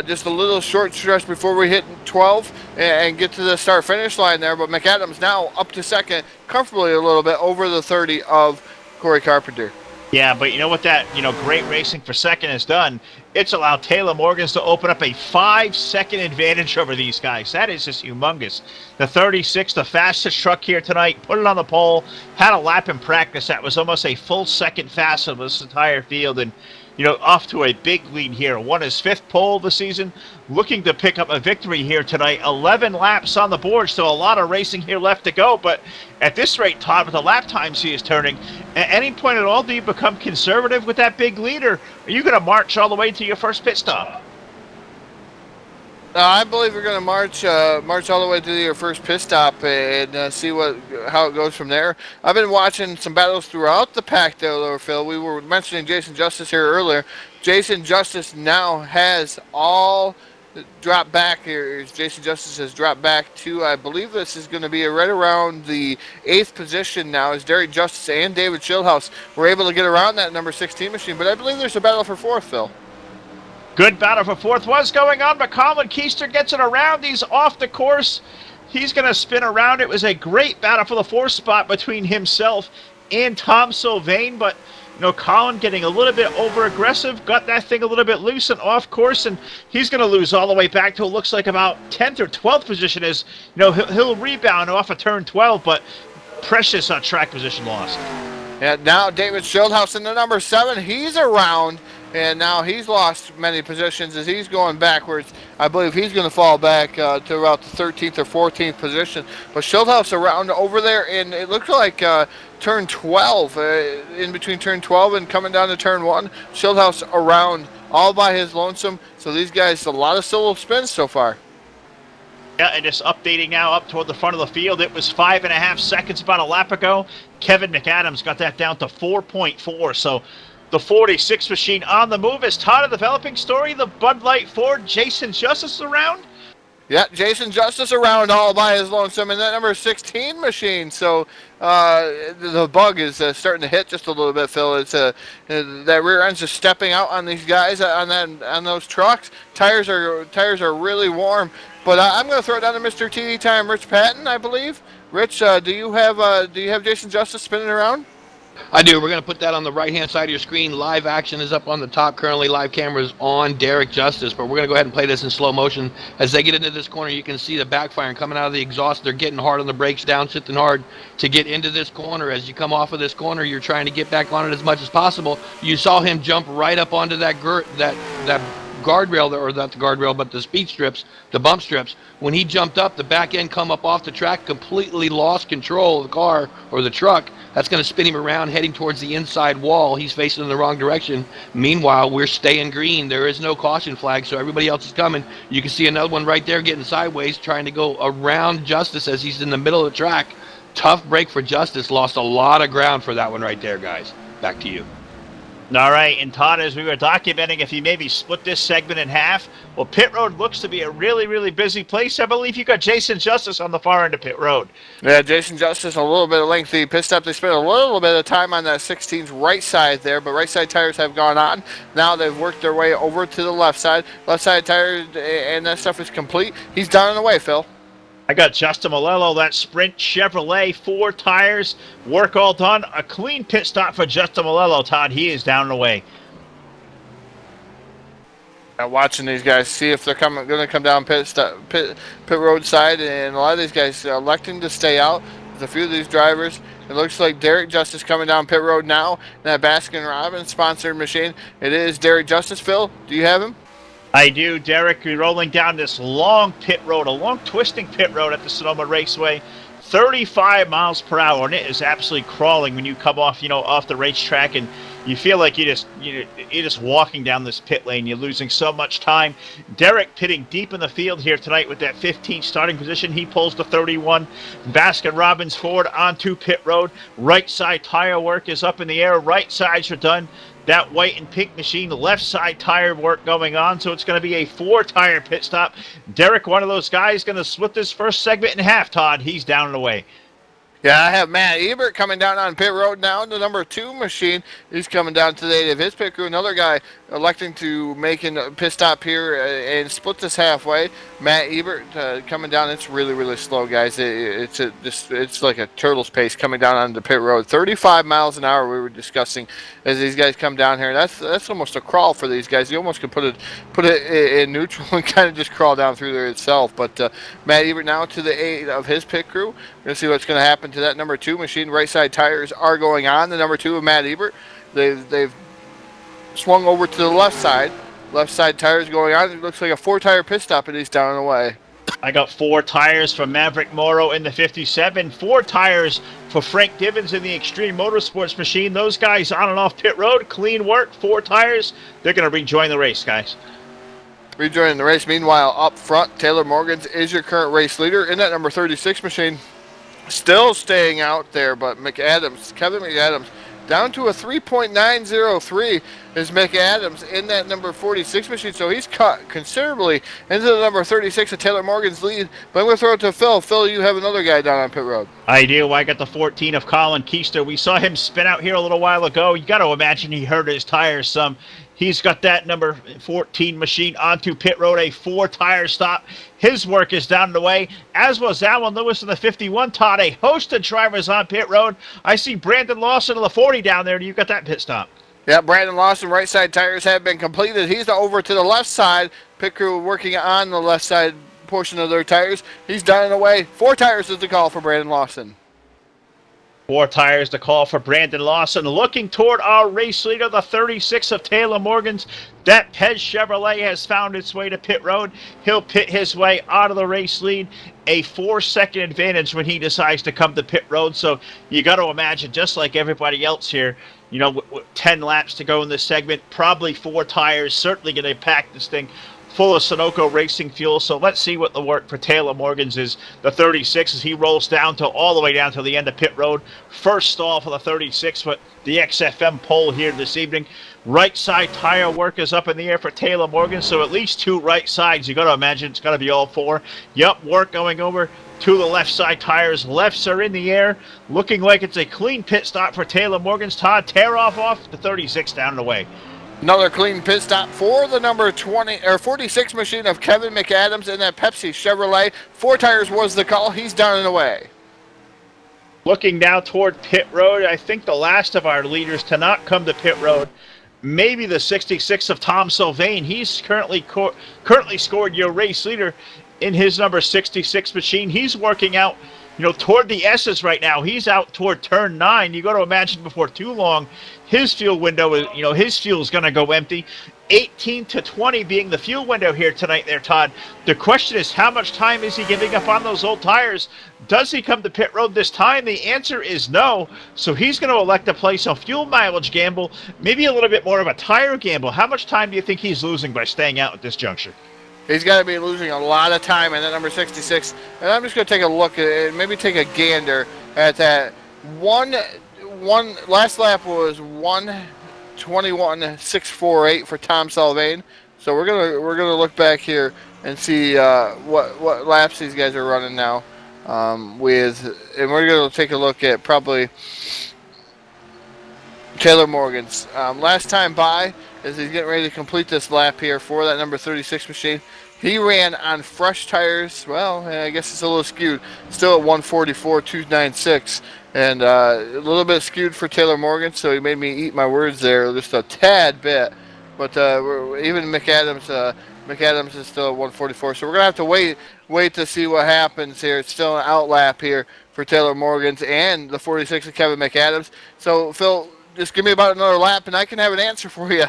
just a little short stretch before we hit 12 and get to the start-finish line there. But McAdams now up to second, comfortably a little bit over the 30 of Corey Carpenter. Yeah, but you know what that, great racing for second has done? It's allowed Taylor Morgans to open up a 5-second advantage over these guys. That is just humongous. The 36, the fastest truck here tonight, put it on the pole, had a lap in practice that was almost a full second faster than this entire field, and off to a big lead here. Won his 5th pole of the season, looking to pick up a victory here tonight. 11 laps on the board, so a lot of racing here left to go, but at this rate, Todd, with the lap times he is turning, at any point at all, do you become conservative with that big lead, or are you going to march all the way to your first pit stop? I believe we're going to march all the way to your first pit stop and see how it goes from there. I've been watching some battles throughout the pack, though, Phil. We were mentioning Jason Justice here earlier. Jason Justice now has all dropped back here. Jason Justice has dropped back to, I believe this is going to be right around the 8th position now, as Derek Justice and David Schildhaus were able to get around that number 16 machine. But I believe there's a battle for 4th, Phil. Good battle for 4th was going on, but Colin Keister gets it around. He's off the course. He's going to spin around. It was a great battle for the 4th spot between himself and Tom Sylvain, but Colin getting a little bit over-aggressive, got that thing a little bit loose and off course, and he's going to lose all the way back to, it looks like, about 10th or 12th position. As he'll rebound off of turn 12, but precious track position lost. Yeah, now David Schildhaus in the number 7. He's around. And now he's lost many positions as he's going backwards. I believe he's going to fall back to about the 13th or 14th position. But Schildhaus around over there, and it looks like turn 12, in between turn 12 and coming down to turn 1. Schildhaus around all by his lonesome. So these guys, a lot of solo spins so far. Yeah, and just updating now up toward the front of the field. It was 5.5 seconds about a lap ago. Kevin McAdams got that down to 4.4. So the 46 machine on the move. Is Todd a developing story? The Bud Light Ford, Jason Justice around? Yeah, Jason Justice around all by his lonesome in that number 16 machine. So the bug is starting to hit just a little bit, Phil. It's that rear end's just stepping out on these guys on those trucks. Tires are really warm. But I'm going to throw it down to Mr. TD Time, Rich Patton, I believe. Rich, do you have Jason Justice spinning around? I do. We're going to put that on the right-hand side of your screen. Live action is up on the top. Currently, live cameras on Derek Justice, but we're going to go ahead and play this in slow motion. As they get into this corner, you can see the backfiring coming out of the exhaust. They're getting hard on the brakes, downshifting hard to get into this corner. As you come off of this corner, you're trying to get back on it as much as possible. You saw him jump right up onto that guardrail, or not the guardrail, but the speed strips, the bump strips. When he jumped up, the back end come up off the track, completely lost control of the car or the truck. That's going to spin him around, heading towards the inside wall. He's facing in the wrong direction. Meanwhile, we're staying green. There is no caution flag, so everybody else is coming. You can see another one right there getting sideways, trying to go around Justice as he's in the middle of the track. Tough break for Justice. Lost a lot of ground for that one right there, guys. Back to you. All right, and Todd, as we were documenting, if you maybe split this segment in half, well, pit road looks to be a really, really busy place. I believe you got Jason Justice on the far end of pit road. Yeah, Jason Justice, a little bit of lengthy pit stop. They spent a little bit of time on that 16's right side there, but right side tires have gone on. Now they've worked their way over to the left side. Left side tires and that stuff is complete. He's down and away, Phil. I got Justin Malello, that Sprint Chevrolet, 4 tires, work all done. A clean pit stop for Justin Malello, Todd. He is down and away. Watching these guys, see if they're going to come down pit road side, and a lot of these guys are electing to stay out. There's a few of these drivers. It looks like Derek Justice coming down pit road now. That Baskin-Robbins sponsored machine. It is Derek Justice. Phil, do you have him? I do. Derek, you're rolling down this long pit road, a long twisting pit road at the Sonoma Raceway, 35 miles per hour, and it is absolutely crawling when you come off, off the racetrack, and you feel like you're just walking down this pit lane. You're losing so much time. Derek pitting deep in the field here tonight with that 15th starting position. He pulls the 31. Baskin-Robbins Ford onto pit road. Right side tire work is up in the air. Right sides are done. That white and pink machine, left side tire work going on, so it's going to be a 4-tire pit stop. Derek, one of those guys, going to split this first segment in half, Todd. He's down and away. Yeah, I have Matt Ebert coming down on pit road now. The number 2 machine is coming down to the 8 of his pit crew. Another guy electing to make a pit stop here and split this halfway. Matt Ebert coming down. It's really, really slow, guys. It's like a turtle's pace coming down onto the pit road. 35 miles an hour we were discussing as these guys come down here. That's almost a crawl for these guys. You almost could put it in neutral and kind of just crawl down through there itself. But Matt Ebert now to the aid of his pit crew. We're going to see what's going to happen to that number 2 machine. Right side tires are going on. The number 2 of Matt Ebert. They've swung over to the left side. Left side tires going on. It looks like a 4-tire pit stop, and he's down and away. I got 4 tires for Maverick Morrow in the 57, 4 tires for Frank Divins in the Extreme Motorsports machine. Those guys on and off pit road, clean work, 4 tires. They're going to rejoin the race, guys. Rejoining the race. Meanwhile, up front, Taylor Morgans is your current race leader in that number 36 machine. Still staying out there, but Kevin McAdams, down to a 3.903 is McAdams in that number 46 machine, so he's cut considerably into the number 36 of Taylor Morgan's lead. But I'm going to throw it to Phil. Phil, you have another guy down on pit road. I do. I got the 14 of Colin Keister. We saw him spin out here a little while ago. You got to imagine he hurt his tires some. He's got that number 14 machine onto pit road, a 4-tire stop. His work is down the way, as was Alan Lewis in the 51. Todd, a host of drivers on pit road. I see Brandon Lawson in the 40 down there. You got that pit stop. Yeah, Brandon Lawson, right side tires have been completed. He's over to the left side. Pit crew working on the left side portion of their tires. He's down and away. 4 tires is the call for Brandon Lawson. 4 tires to call for Brandon Lawson. Looking toward our race leader, the 36 of Taylor Morgans. That Pez Chevrolet has found its way to pit road. He'll pit his way out of the race lead. A 4-second advantage when he decides to come to pit road. So you got to imagine, just like everybody else here, you know, with 10 laps to go in this segment, probably 4 tires, certainly going to pack this thing full of Sunoco racing fuel. So let's see what the work for Taylor Morgans is. The 36 as he rolls down to all the way down to the end of pit road. First stall for the 36, but the XFM pole here this evening. Right side tire work is up in the air for Taylor Morgan, so at least 2 right sides. You got to imagine it's got to be all 4. Yep, work going over to the left side tires. Lefts are in the air, looking like it's a clean pit stop for Taylor Morgan's. Todd, tear off the 36 down and away. Another clean pit stop for the number 46 machine of Kevin McAdams in that Pepsi Chevrolet. 4 tires was the call. He's down and away. Looking now toward pit road, I think the last of our leaders to not come to pit road, maybe the 66 of Tom Sylvain. He's currently scored your race leader in his number 66 machine. He's working out, you know, toward the S's right now. He's out toward turn 9. You got to imagine before too long, his fuel window is, you know, his fuel is going to go empty. 18 to 20 being the fuel window here tonight there, Todd. The question is, how much time is he giving up on those old tires? Does he come to pit road this time? The answer is no. So he's going to elect to place a fuel mileage gamble, maybe a little bit more of a tire gamble. How much time do you think he's losing by staying out at this juncture? He's got to be losing a lot of time in that number 66. And I'm just going to take a look at it, maybe take a gander at that. One last lap was 1:21.648 for Tom Sylvain. So we're gonna look back here and see what laps these guys are running now. And we're gonna take a look at probably Taylor Morgan's last time by, as he's getting ready to complete this lap here for that number 36 machine. He ran on fresh tires. Well, I guess it's a little skewed. Still at 1:44.296. And a little bit skewed for Taylor Morgan, so he made me eat my words there just a tad bit. But even McAdams is still at 1:44, so we're gonna have to wait to see what happens here. It's still an out lap here for Taylor Morgan's and the 46 of Kevin McAdams. So Phil, just give me about another lap, and I can have an answer for you.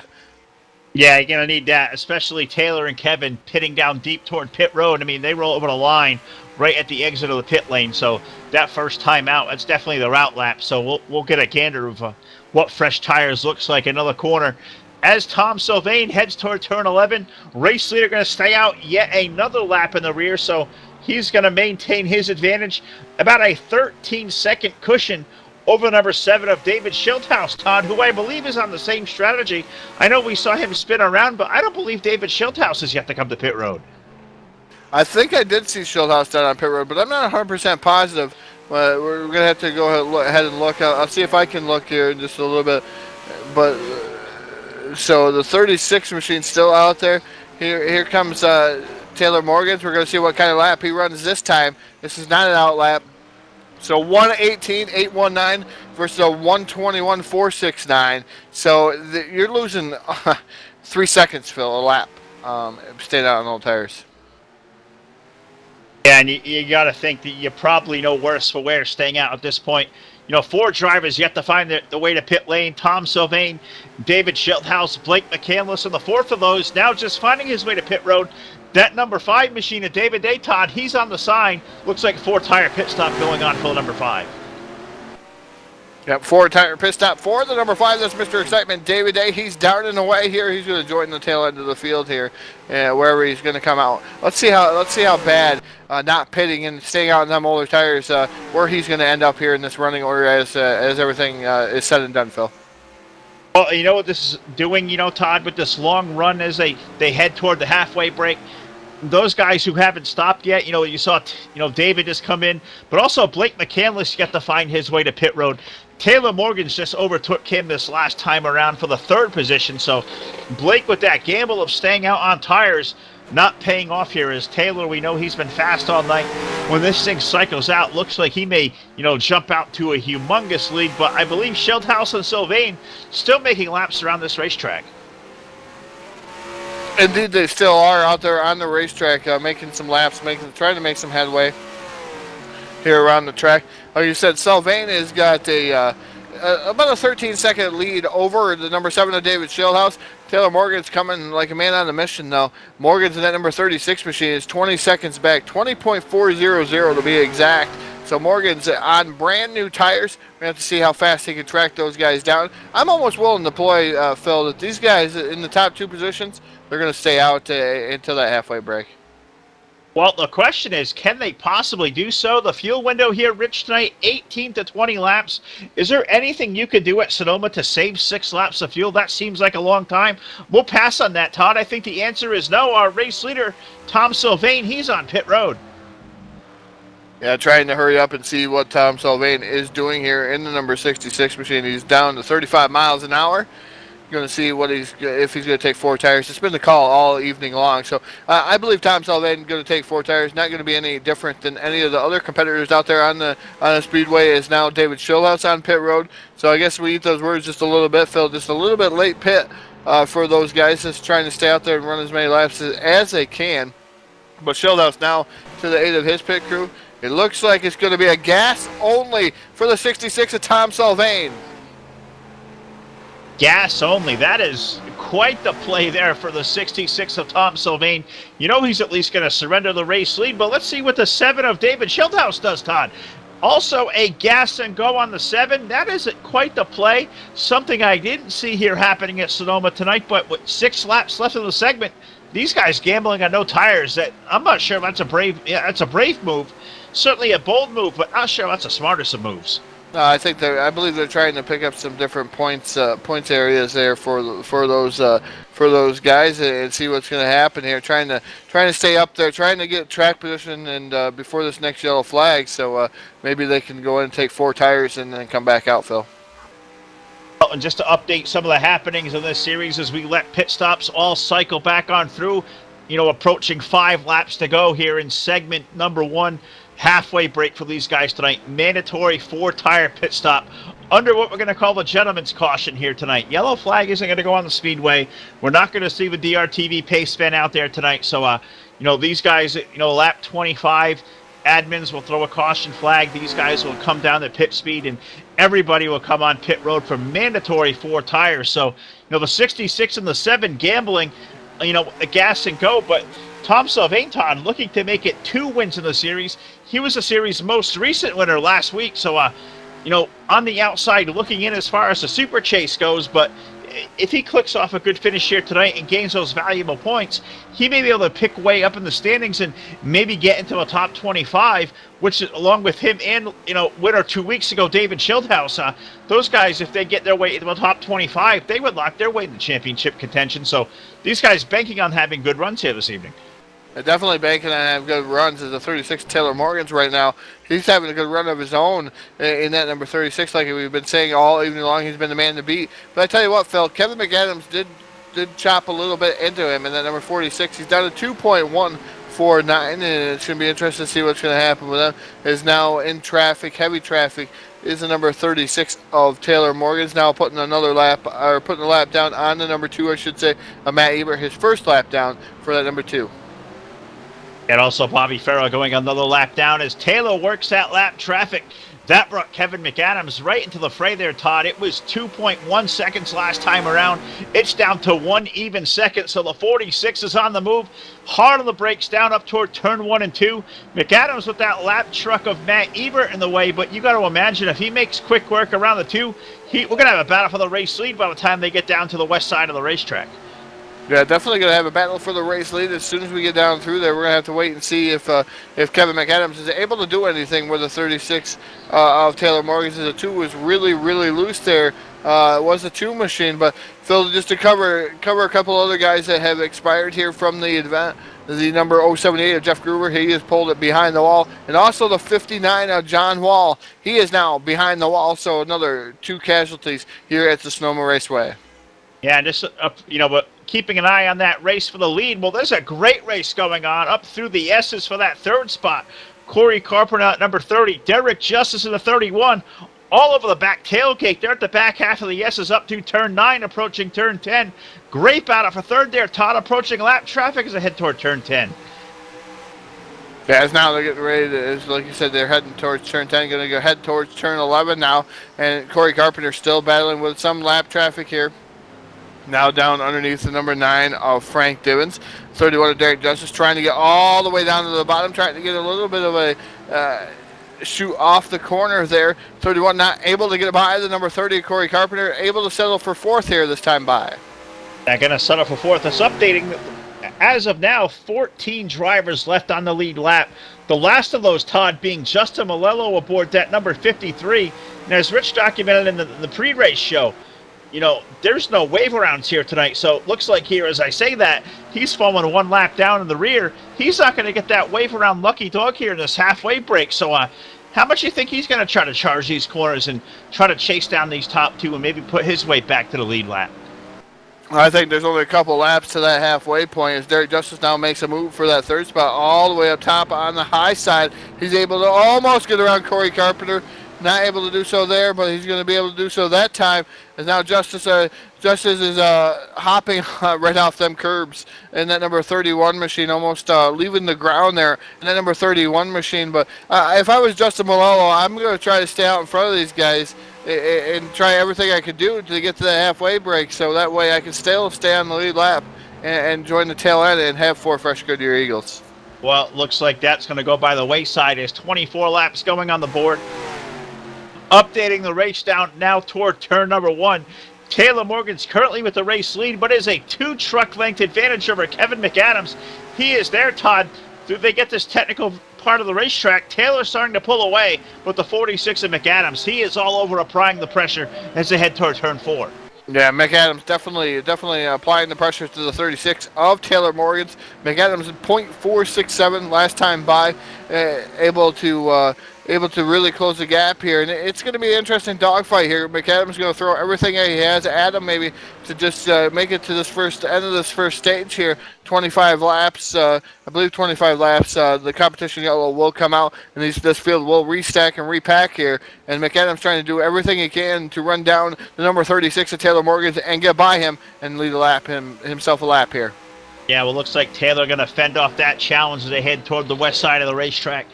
Yeah, you're going to need that, especially Taylor and Kevin pitting down deep toward pit road. I mean, they roll over the line right at the exit of the pit lane, so that first time out, that's definitely the route lap. So we'll get a gander of what fresh tires looks like. Another corner. As Tom Sylvain heads toward turn 11, race leader going to stay out yet another lap in the rear, so he's going to maintain his advantage. About a 13-second cushion over number 7 of David Schildhaus, Todd, who I believe is on the same strategy. I know we saw him spin around, but I don't believe David Schildhaus has yet to come to pit road. I think I did see Schildhaus down on pit road, but I'm not 100% positive. We're going to have to go ahead and look. I'll see if I can look here in just a little bit. But So the 36 machine's still out there. Here comes Taylor Morgans. We're going to see what kind of lap he runs this time. This is not an out lap. So 118.819 versus a 121.469. So you're losing 3 seconds, Phil, a lap. Staying out on old tires. Yeah, and you got to think that you probably know worse for wear staying out at this point. 4 drivers yet to find the way to pit lane. Tom Sylvain, David Schilthouse, Blake McCandless, and the fourth of those now just finding his way to pit road. That number 5 machine of David Day, Todd, he's on the sign. Looks like 4-tire pit stop going on for number 5. Yep, 4-tire pit stop for the number 5. That's Mr. Excitement, David Day. He's darting away here. He's going to join the tail end of the field here, wherever he's going to come out. Let's see how bad not pitting and staying out in them older tires, where he's going to end up here in this running order as everything is said and done, Phil. Well, you know what this is doing, Todd, with this long run as they head toward the halfway break. Those guys who haven't stopped yet, you saw, David just come in, but also Blake McCandless got to find his way to pit road. Taylor Morgans just overtook him this last time around for the 3rd position, so Blake with that gamble of staying out on tires, not paying off here. As Taylor, we know he's been fast all night. When this thing cycles out, looks like he may, jump out to a humongous lead, but I believe Schilthouse and Sylvain still making laps around this racetrack. Indeed, they still are out there on the racetrack, making some laps, trying to make some headway here around the track. Like you said, Sylvain has got about a 13-second lead over the number 7 of David Schilthouse. Taylor Morgan's coming like a man on a mission, though. Morgan's in that number 36 machine is 20 seconds back, 20.400 to be exact. So Morgan's on brand new tires. We have to see how fast he can track those guys down. I'm almost willing to play, Phil, that these guys in the top 2 positions, they're going to stay out until that halfway break. Well, the question is, can they possibly do so? The fuel window here, Rich, tonight, 18 to 20 laps. Is there anything you could do at Sonoma to save 6 laps of fuel? That seems like a long time. We'll pass on that, Todd. I think the answer is no. Our race leader, Tom Sylvain, he's on pit road. Yeah, trying to hurry up and see what Tom Sylvain is doing here in the number 66 machine. He's down to 35 miles an hour. Going to see if he's going to take 4 tires. It's been the call all evening long. So I believe Tom Sylvain going to take 4 tires. Not going to be any different than any of the other competitors out there on the speedway. Is now David Schilthouse on pit road. So I guess we eat those words just a little bit, Phil. Just a little bit late pit for those guys just trying to stay out there and run as many laps as they can. But Schilthouse now to the aid of his pit crew. It looks like it's going to be a gas only for the 66 of Tom Sylvain. Gas only. That is quite the play there for the 66 of Tom Sylvain. He's at least going to surrender the race lead, but let's see what the 7 of David Schilthouse does, Todd. Also a gas and go on the 7. That isn't quite the play. Something I didn't see here happening at Sonoma tonight, but with 6 laps left in the segment, these guys gambling on no tires. That I'm not sure that's a brave. Yeah, that's a brave move. Certainly a bold move, but not sure that's the smartest of moves. No, I believe they're trying to pick up some different points areas there for those guys and see what's going to happen here. Trying to stay up there, trying to get track position and before this next yellow flag. So maybe they can go in and take 4 tires and then come back out, Phil. And just to update some of the happenings in this series as we let pit stops all cycle back on through, approaching 5 laps to go here in segment number 1. Halfway break for these guys tonight. Mandatory 4-tire pit stop under what we're going to call the gentleman's caution here tonight. Yellow flag isn't going to go on the speedway. We're not going to see the DRTV pace fan out there tonight. So, these guys, lap 25, admins will throw a caution flag. These guys will come down the pit speed, and everybody will come on pit road for mandatory 4 tires. So, the 66 and the 7 gambling, a gas and go, but Tom Sylvain, Todd, looking to make it 2 wins in the series. He was the series' most recent winner last week. So, on the outside looking in as far as the super chase goes, but if he clicks off a good finish here tonight and gains those valuable points, he may be able to pick way up in the standings and maybe get into a top 25, which along with him and, winner 2 weeks ago, David Schilthouse, those guys, if they get their way into the top 25, they would lock their way in the championship contention. So these guys banking on having good runs here this evening. Definitely banking on having good runs as the 36 Taylor Morgan's right now. He's having a good run of his own in that number 36, like we've been saying all evening long. He's been the man to beat. But I tell you what, Phil, Kevin McAdams did chop a little bit into him in that number 46. He's down to 2.149, and it's going to be interesting to see what's going to happen with him. Is now in traffic, heavy traffic, is the number 36 of Taylor Morgan's now putting another lap, or putting a lap down on the number 2, I should say, Matt Ebert, his first lap down for that number 2. And also Bobby Farrell going another lap down as Taylor works that lap traffic. That brought Kevin McAdams right into the fray there, Todd. It was 2.1 seconds last time around. It's down to 1 even second, so the 46 is on the move. Hard on the brakes down up toward turn 1 and 2. McAdams with that lap truck of Matt Ebert in the way, but you got to imagine if he makes quick work around the 2, we're going to have a battle for the race lead by the time they get down to the west side of the racetrack. Yeah, definitely going to have a battle for the race lead. As soon as we get down through there, we're going to have to wait and see if Kevin McAdams is able to do anything with the 36 of Taylor Morgan's. The 2 was really, really loose there. It was a 2 machine, but Phil, just to cover a couple other guys that have expired here from the event. The number 078 of Jeff Gruber, he has pulled it behind the wall. And also the 59 of John Wall, he is now behind the wall. So another 2 casualties here at the Sonoma Raceway. Yeah, and just, but keeping an eye on that race for the lead. Well, there's a great race going on up through the S's for that 3rd spot. Corey Carpenter at number 30, Derek Justice in the 31, all over the back tailgate. They're at the back half of the S's up to turn 9, approaching turn 10. Great battle for 3rd there, Todd, approaching lap traffic as they head toward turn 10. Yeah, as now they're getting ready to, like you said, they're heading towards turn 10, going to go head towards turn 11 now. And Corey Carpenter still battling with some lap traffic here. Now down underneath the number 9 of Frank Divins. 31 of Derek Justice trying to get all the way down to the bottom, trying to get a little bit of a shoot off the corner there. 31 not able to get by the number 30 of Corey Carpenter, able to settle for 4th here this time by. They're going to settle for 4th. It's updating. As of now, 14 drivers left on the lead lap. The last of those, Todd, being Justin Malello aboard that number 53. And as Rich documented in the pre-race show, there's no wave arounds here tonight, so it looks like here, as I say that, he's falling 1 lap down in the rear. He's not going to get that wave around lucky dog here in this halfway break. So how much do you think he's going to try to charge these corners and try to chase down these top 2 and maybe put his way back to the lead lap? I think there's only a couple laps to that halfway point as Derek Justice now makes a move for that 3rd spot all the way up top on the high side. He's able to almost get around Corey Carpenter. Not able to do so there, but he's going to be able to do so that time. As now Justice is hopping right off them curbs in that number 31 machine, almost leaving the ground there in that number 31 machine. But if I was Justin Malello, I'm going to try to stay out in front of these guys and try everything I could do to get to the halfway break, so that way I can still stay on the lead lap and join the tail end and have 4 fresh Goodyear Eagles. Well, it looks like that's going to go by the wayside as 24 laps going on the board. Updating the race down now toward turn number 1. Taylor Morgan's currently with the race lead, but is a 2 truck length advantage over Kevin McAdams. He is there, Todd. Do they get this technical part of the racetrack? Taylor's starting to pull away with the 46 of McAdams. He is all over applying the pressure as they head toward turn 4. Yeah, McAdams definitely applying the pressure to the 36 of Taylor Morgan's. McAdams at .467 last time by, able to really close the gap here. And it's going to be an interesting dogfight here. McAdams going to throw everything he has at him maybe to just make it to this end of this first stage here. 25 laps, I believe 25 laps. The competition yellow will come out, and this field will restack and repack here. And McAdams trying to do everything he can to run down the number 36 of Taylor Morgan and get by him and lead himself a lap here. Yeah, well, looks like Taylor going to fend off that challenge as they head toward the west side of the racetrack,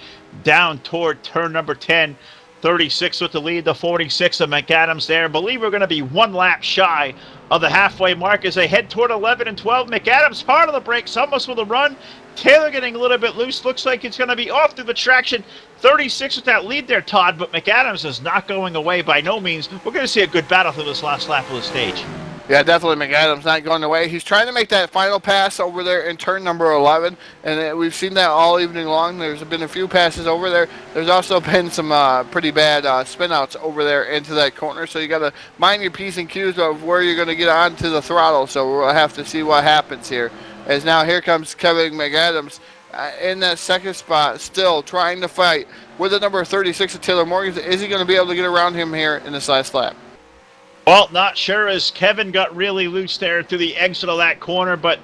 down toward turn number 10. 36 with the lead, the 46 of McAdams there. I believe we're going to be 1 lap shy of the halfway mark as they head toward 11 and 12. McAdams hard on the brakes, almost with a run. Taylor getting a little bit loose. Looks like it's going to be off through the traction. 36 with that lead there, Todd, but McAdams is not going away by no means. We're going to see a good battle through this last lap of the stage. Yeah, definitely McAdams not going away. He's trying to make that final pass over there in turn number 11, and we've seen that all evening long. There's been a few passes over there. There's also been some pretty bad spin-outs over there into that corner, so you got to mind your P's and Q's of where you're going to get onto the throttle, so we'll have to see what happens here as now here comes Kevin McAdams in that second spot, still trying to fight with the number 36 of Taylor Morgan. Is he going to be able to get around him here in this last lap? Well, not sure, as Kevin got really loose there through the exit of that corner, but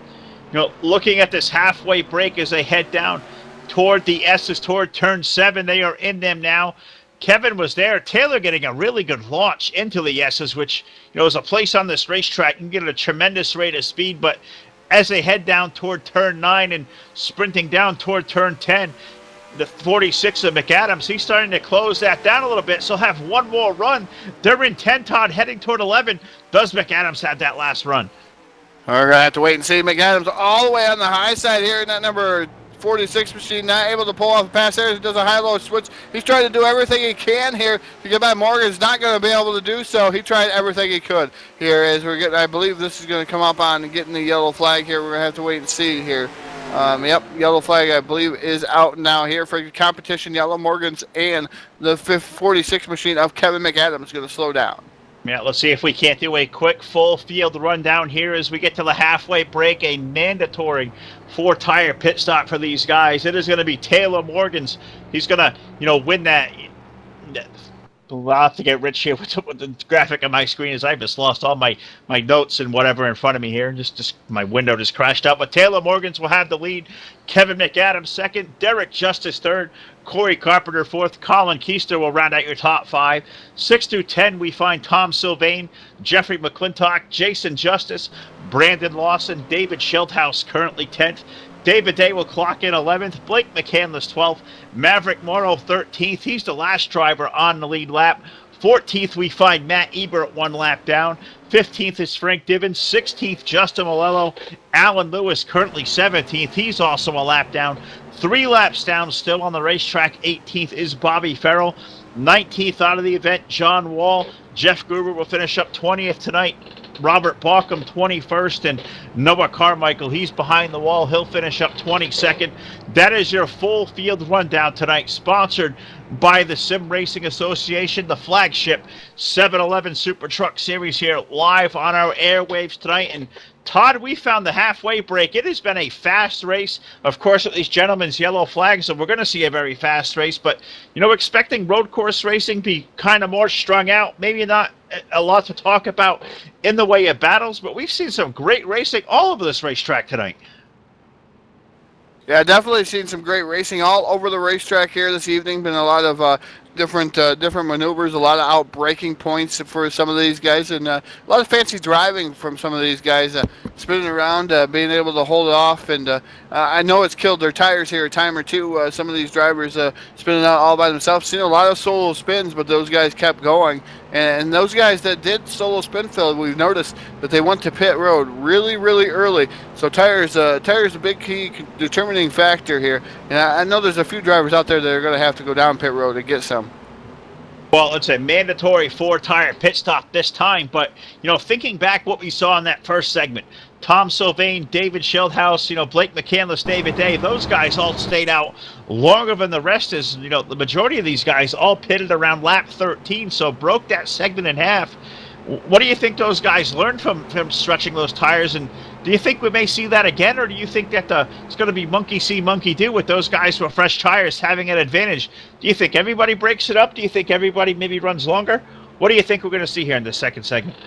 looking at this halfway break as they head down toward the S's, toward turn 7, they are in them now. Kevin was there. Taylor getting a really good launch into the S's, which is a place on this racetrack. You can get a tremendous rate of speed, but as they head down toward turn 9 and sprinting down toward turn 10, the 46 of McAdams, he's starting to close that down a little bit, so have one more run. They're in 10, Todd, heading toward 11. Does McAdams have that last run? We're going to have to wait and see. McAdams all the way on the high side here in that number 46 machine, not able to pull off a pass there. He does a high-low switch. He's trying to do everything he can here to get by. Morgan's not going to be able to do so. He tried everything he could here as we're getting, I believe this is going to come up on getting the yellow flag here. We're going to have to wait and see here. Yep, yellow flag, I believe, is out now here for competition. Yellow Morgan's and the 46 machine of Kevin McAdams is going to slow down. Yeah, let's see if we can't do a quick full field rundown here as we get to the halfway break. A mandatory 4-tire pit stop for these guys. It is going to be Taylor Morgan's. He's going to, win that. I'll have to get rich here with the graphic on my screen as I just lost all my notes and whatever in front of me here. Just my window just crashed out. But Taylor Morgan's will have the lead. Kevin McAdams second. Derek Justice third. Corey Carpenter fourth. Colin Keister will round out your top 5. 6 through 10 we find Tom Sylvain, Jeffrey McClintock, Jason Justice, Brandon Lawson, David Schildhouse currently 10th. David Day will clock in 11th. Blake McCandless 12th. Maverick Morrow 13th. He's the last driver on the lead lap. 14th, we find Matt Ebert 1 lap down. 15th is Frank Divins. 16th, Justin Malello. Alan Lewis currently 17th. He's also a lap down. 3 laps down still on the racetrack. 18th is Bobby Farrell. 19th out of the event, John Wall. Jeff Gruber will finish up 20th tonight. Robert Balcom 21st, and Noah Carmichael, he's behind the wall. He'll finish up 22nd. That is your full field rundown tonight, sponsored by the Sim Racing Association, the flagship 7-Eleven Super Truck Series here live on our airwaves tonight. And Todd, we found the halfway break. It has been a fast race. Of course, with these gentlemen's yellow flags, so we're going to see a very fast race. But, expecting road course racing to be kind of more strung out, maybe not a lot to talk about in the way of battles, but we've seen some great racing all over this racetrack tonight. Yeah, definitely seen some great racing all over the racetrack here this evening. Been a lot of different maneuvers, a lot of out-braking points for some of these guys, and a lot of fancy driving from some of these guys, spinning around, being able to hold it off. And I know it's killed their tires here a time or two. Some of these drivers spinning out all by themselves. Seen a lot of solo spins, but those guys kept going. And those guys that did solo spin fill, we've noticed that they went to pit road really, really early. So tires a big key determining factor here. And I know there's a few drivers out there that are going to have to go down pit road to get some. Well, it's a mandatory 4-tire pit stop this time, but, thinking back what we saw in that first segment, Tom Sylvain, David Schildhouse, Blake McCandless, David Day, those guys all stayed out longer than the rest. Is the majority of these guys all pitted around lap 13, so broke that segment in half. What do you think those guys learned from stretching those tires, and do you think we may see that again, or do you think that it's going to be monkey see, monkey do with those guys with fresh tires having an advantage? Do you think everybody breaks it up? Do you think everybody maybe runs longer? What do you think we're going to see here in this second segment?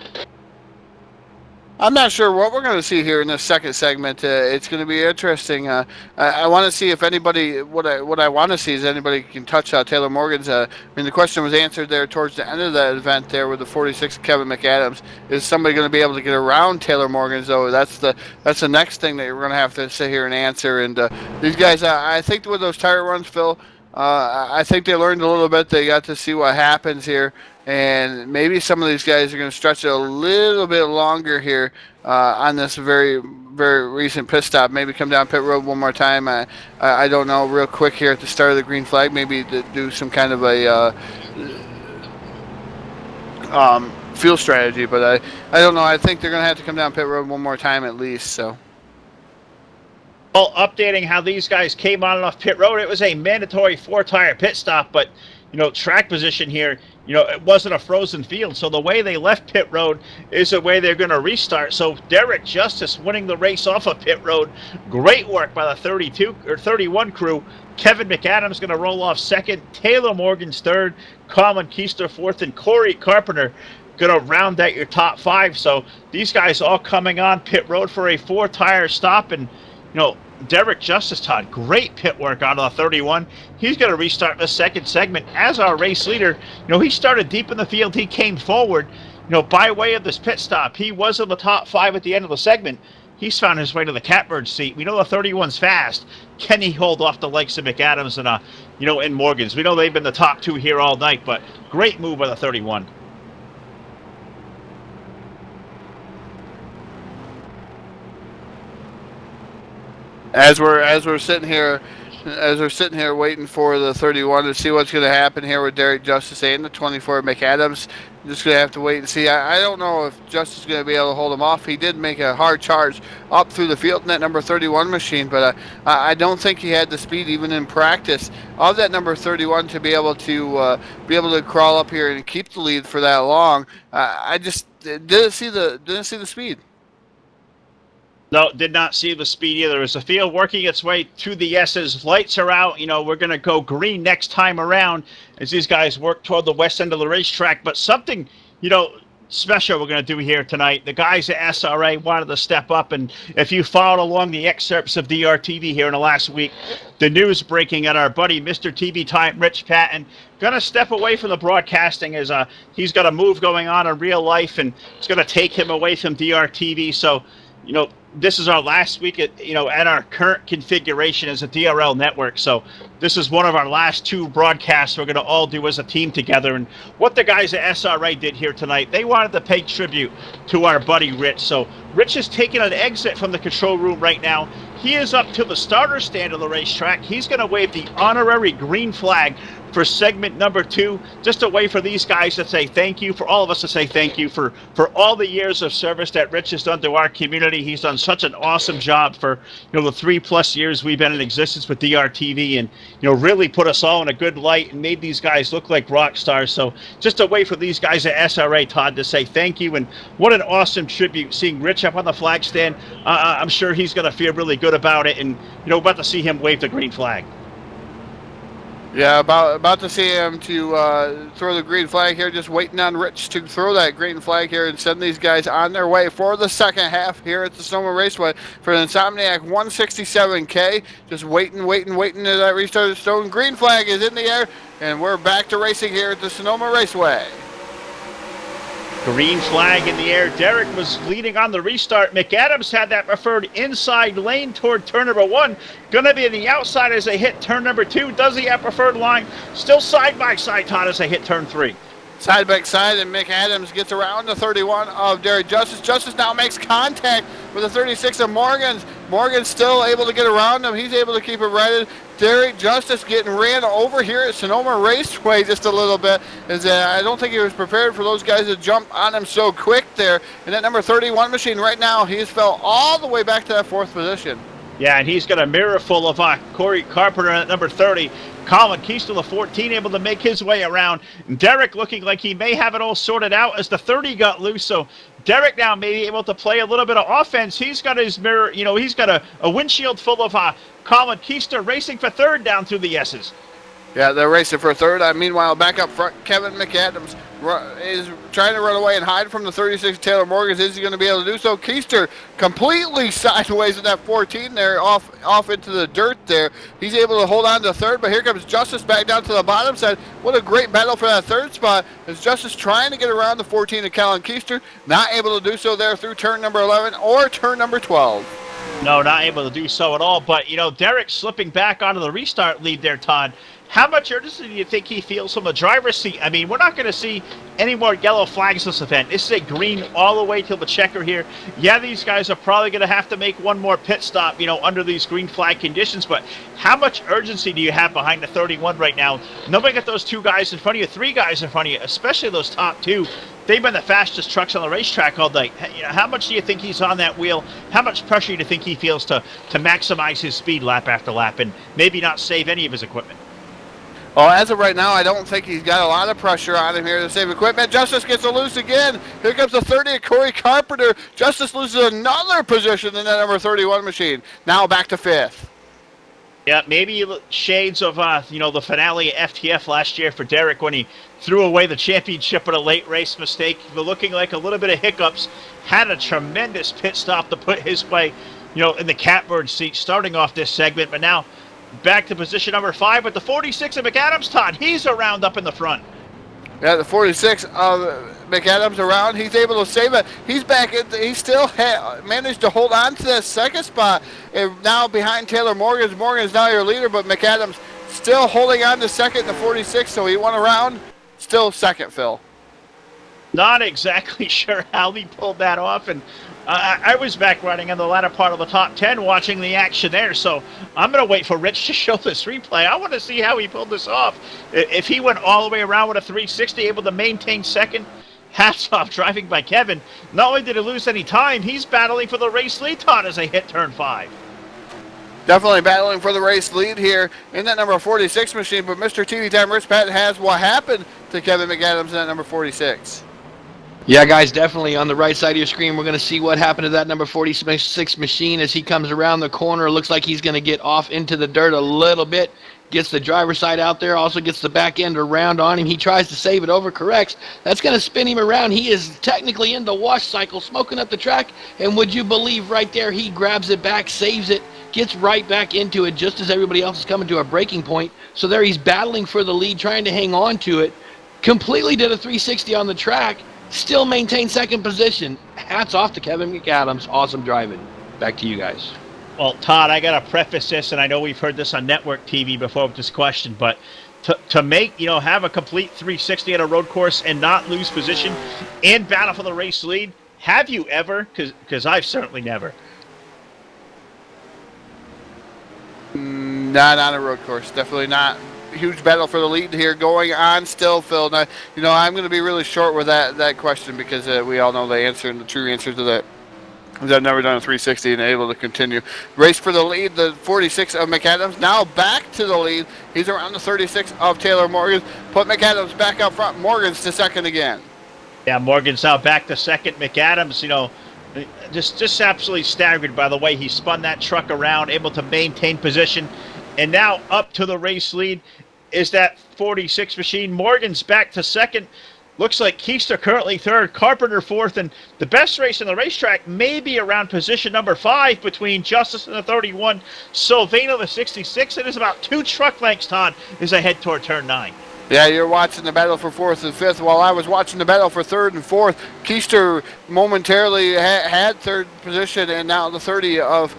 I'm not sure what we're going to see here in this second segment. It's going to be interesting. I want to see if anybody, what I want to see is anybody can touch Taylor Morgan's. The question was answered there towards the end of that event there with the 46 Kevin McAdams. Is somebody going to be able to get around Taylor Morgan's? Though that's the next thing that we're going to have to sit here and answer. And these guys, I think with those tire runs, Phil, I think they learned a little bit. They got to see what happens here. And maybe some of these guys are going to stretch it a little bit longer here on this very, very recent pit stop. Maybe come down pit road one more time. I don't know, real quick here at the start of the green flag. Maybe to do some kind of a fuel strategy. But I don't know. I think they're going to have to come down pit road one more time at least. So. Well, updating how these guys came on and off pit road, it was a mandatory 4-tire pit stop, but track position here, it wasn't a frozen field. So the way they left pit road is the way they're going to restart. So Derek Justice winning the race off of pit road. Great work by the 31 crew. Kevin McAdams going to roll off second. Taylor Morgan's third. Colin Keister fourth. And Corey Carpenter going to round out your top 5. So these guys all coming on pit road for a 4-tire stop. And, Derek Justice, Todd, great pit work out of the 31. He's going to restart the second segment as our race leader. He started deep in the field. He came forward, by way of this pit stop. He was in the top 5 at the end of the segment. He's found his way to the catbird seat. We know the 31's fast. Can he hold off the likes of McAdams and, and Morgans? We know they've been the top 2 here all night, but great move by the 31. As we're sitting here waiting for the 31 to see what's going to happen here with Derek Justice and the 24 McAdams. Just going to have to wait and see. I don't know if Justice is going to be able to hold him off. He did make a hard charge up through the field in that number 31 machine, but I don't think he had the speed even in practice of that number 31 to be able to crawl up here and keep the lead for that long. I just didn't see the speed. No, did not see the speed either. As the field working its way to the S's. Lights are out. We're going to go green next time around as these guys work toward the west end of the racetrack. But something, special we're going to do here tonight. The guys at SRA wanted to step up. And if you followed along the excerpts of DRTV here in the last week, the news breaking at our buddy Mr. TV Time, Rich Patton, going to step away from the broadcasting as he's got a move going on in real life. And it's going to take him away from DRTV. So, this is our last week at our current configuration as a DRL network. So this is one of our last 2 broadcasts we're going to all do as a team together. And what the guys at SRA did here tonight, they wanted to pay tribute to our buddy Rich. So Rich is taking an exit from the control room right now. He is up to the starter stand of the racetrack. He's going to wave the honorary green flag for segment number 2, just a way for these guys to say thank you, for all of us to say thank you for all the years of service that Rich has done to our community. He's done such an awesome job for the 3+ years we've been in existence with DRTV, and really put us all in a good light and made these guys look like rock stars. So just a way for these guys at SRA, Todd, to say thank you. And what an awesome tribute seeing Rich up on the flag stand. I'm sure he's going to feel really good about it, and about to see him wave the green flag. Yeah, about to see him to throw the green flag here. Just waiting on Rich to throw that green flag here and send these guys on their way for the second half here at the Sonoma Raceway for the Insomniac 167K. Just waiting to that restart. Stone green flag is in the air, and we're back to racing here at the Sonoma Raceway. Green flag in the air. Derek was leading on the restart. McAdams had that preferred inside lane toward turn number 1. Going to be on the outside as they hit turn number 2. Does he have preferred line? Still side by side, Todd, as they hit turn 3. Side by side, and McAdams gets around the 31 of Derek Justice. Justice now makes contact with the 36 of Morgan's. Morgan's still able to get around him. He's able to keep it righted. Derek Justice getting ran over here at Sonoma Raceway just a little bit. I don't think he was prepared for those guys to jump on him so quick there. And that number 31 machine right now, he's fell all the way back to that 4th position. Yeah, and he's got a mirror full of Corey Carpenter at number 30. Colin Keister, the 14, able to make his way around. Derek looking like he may have it all sorted out as the 30 got loose. So Derek now may be able to play a little bit of offense. He's got his mirror, he's got a windshield full of Colin Keister racing for 3rd down through the S's. Yeah, they're racing for 3rd. Meanwhile, back up front, Kevin McAdams is trying to run away and hide from the 36 Taylor Morgan. Is he going to be able to do so? Keister completely sideways with that 14 there, off into the dirt there. He's able to hold on to 3rd, but here comes Justice back down to the bottom side. What a great battle for that 3rd spot. As Justice trying to get around the 14 of Colin Keister, not able to do so there through turn number 11 or turn number 12. No, not able to do so at all. But, Derek slipping back onto the restart lead there, Todd. How much urgency do you think he feels from the driver's seat? We're not going to see any more yellow flags this event. This is a green all the way till the checker here. Yeah, these guys are probably going to have to make one more pit stop, under these green flag conditions. But how much urgency do you have behind the 31 right now? Nobody got those 2 guys in front of you, 3 guys in front of you, especially those top 2. They've been the fastest trucks on the racetrack all night. How much do you think he's on that wheel? How much pressure do you think he feels to maximize his speed lap after lap and maybe not save any of his equipment? Well, as of right now, I don't think he's got a lot of pressure on him here to save equipment. Justice gets a loose again. Here comes the 30 of Corey Carpenter. Justice loses another position in that number 31 machine. Now back to 5th. Yeah, maybe shades of, the finale at FTF last year for Derek when he threw away the championship with a late race mistake. Looking like a little bit of hiccups. Had a tremendous pit stop to put his way, in the catbird seat starting off this segment. But now back to position number 5 with the 46 of McAdams. Todd, he's around up in the front. Yeah, the 46 of McAdams around. He's able to save it. He's back. He still managed to hold on to that second spot. And now behind Taylor Morgan. Morgan's now your leader, but McAdams still holding on to second in the 46, so he won around. Still second, Phil. Not exactly sure how he pulled that off, and I was back running in the latter part of the top 10 watching the action there, so I'm going to wait for Rich to show this replay. I want to see how he pulled this off. If he went all the way around with a 360, able to maintain second, hats off driving by Kevin. Not only did he lose any time, he's battling for the race lead, Todd, as they hit turn 5. Definitely battling for the race lead here in that number 46 machine, but Mr. TV Time Rich Patton has what happened to Kevin McAdams in that number 46. Yeah, guys, definitely on the right side of your screen, we're going to see what happened to that number 46 machine as he comes around the corner. It looks like he's going to get off into the dirt a little bit. Gets the driver's side out there, also gets the back end around on him. He tries to save it, overcorrects. That's going to spin him around. He is technically in the wash cycle, smoking up the track. And would you believe right there, he grabs it back, saves it, gets right back into it just as everybody else is coming to a breaking point. So there he's battling for the lead, trying to hang on to it. Completely did a 360 on the track. Still maintain second position. Hats off to Kevin McAdams. Awesome driving. Back to you guys. Well, Todd, I got to preface this, and I know we've heard this on network TV before with this question, but to make, have a complete 360 at a road course and not lose position and battle for the race lead, have you ever? Because I've certainly never. Not on a road course. Definitely not. Huge battle for the lead here going on still, Phil. Now, I'm going to be really short with that question because we all know the answer and the true answer to that. I've never done a 360 and able to continue. Race for the lead, the 46 of McAdams. Now back to the lead. He's around the 36 of Taylor Morgan. Put McAdams back up front. Morgan's to second again. Yeah, Morgan's now back to second. McAdams, just absolutely staggered by the way he spun that truck around, able to maintain position. And now up to the race lead is that 46 machine. Morgan's back to second. Looks like Keister currently third, Carpenter fourth, and the best race on the racetrack may be around position number 5 between Justice and the 31, Sylvana the 66. It is about 2 truck lengths, Todd, as I head toward turn 9. Yeah, you're watching the battle for 4th and 5th while I was watching the battle for 3rd and 4th. Keister momentarily had 3rd position, and now the 30 of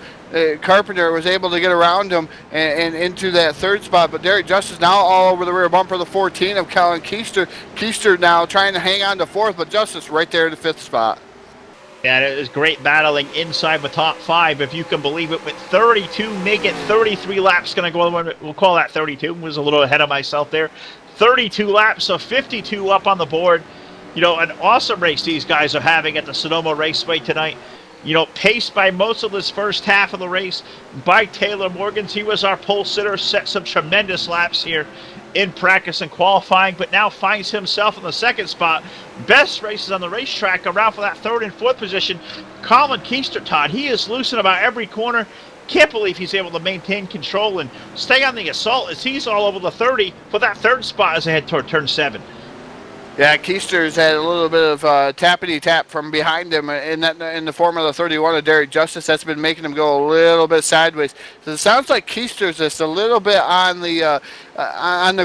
Carpenter was able to get around him and into that 3rd spot, but Derek Justice now all over the rear bumper, the 14 of Colin Keister. Keister now trying to hang on to 4th, but Justice right there in the 5th spot. Yeah, it is great battling inside the top 5, if you can believe it, with 32, make it 33 laps. Going to go, we'll call that 32. Was a little ahead of myself there. 32 laps, so 52 up on the board. An awesome race these guys are having at the Sonoma Raceway tonight. Paced by most of this first half of the race by Taylor Morgans. He was our pole sitter, set some tremendous laps here in practice and qualifying, but now finds himself in the 2nd spot. Best races on the racetrack around for that 3rd and 4th position. Colin Keister, Todd, he is loose in about every corner. Can't believe he's able to maintain control and stay on the assault as he's all over the 30 for that 3rd spot as they head toward turn 7. Yeah, Keister's had a little bit of tappity-tap from behind him in the form of the 31 of Derek Justice. That's been making him go a little bit sideways. So it sounds like Keister's just a little bit on the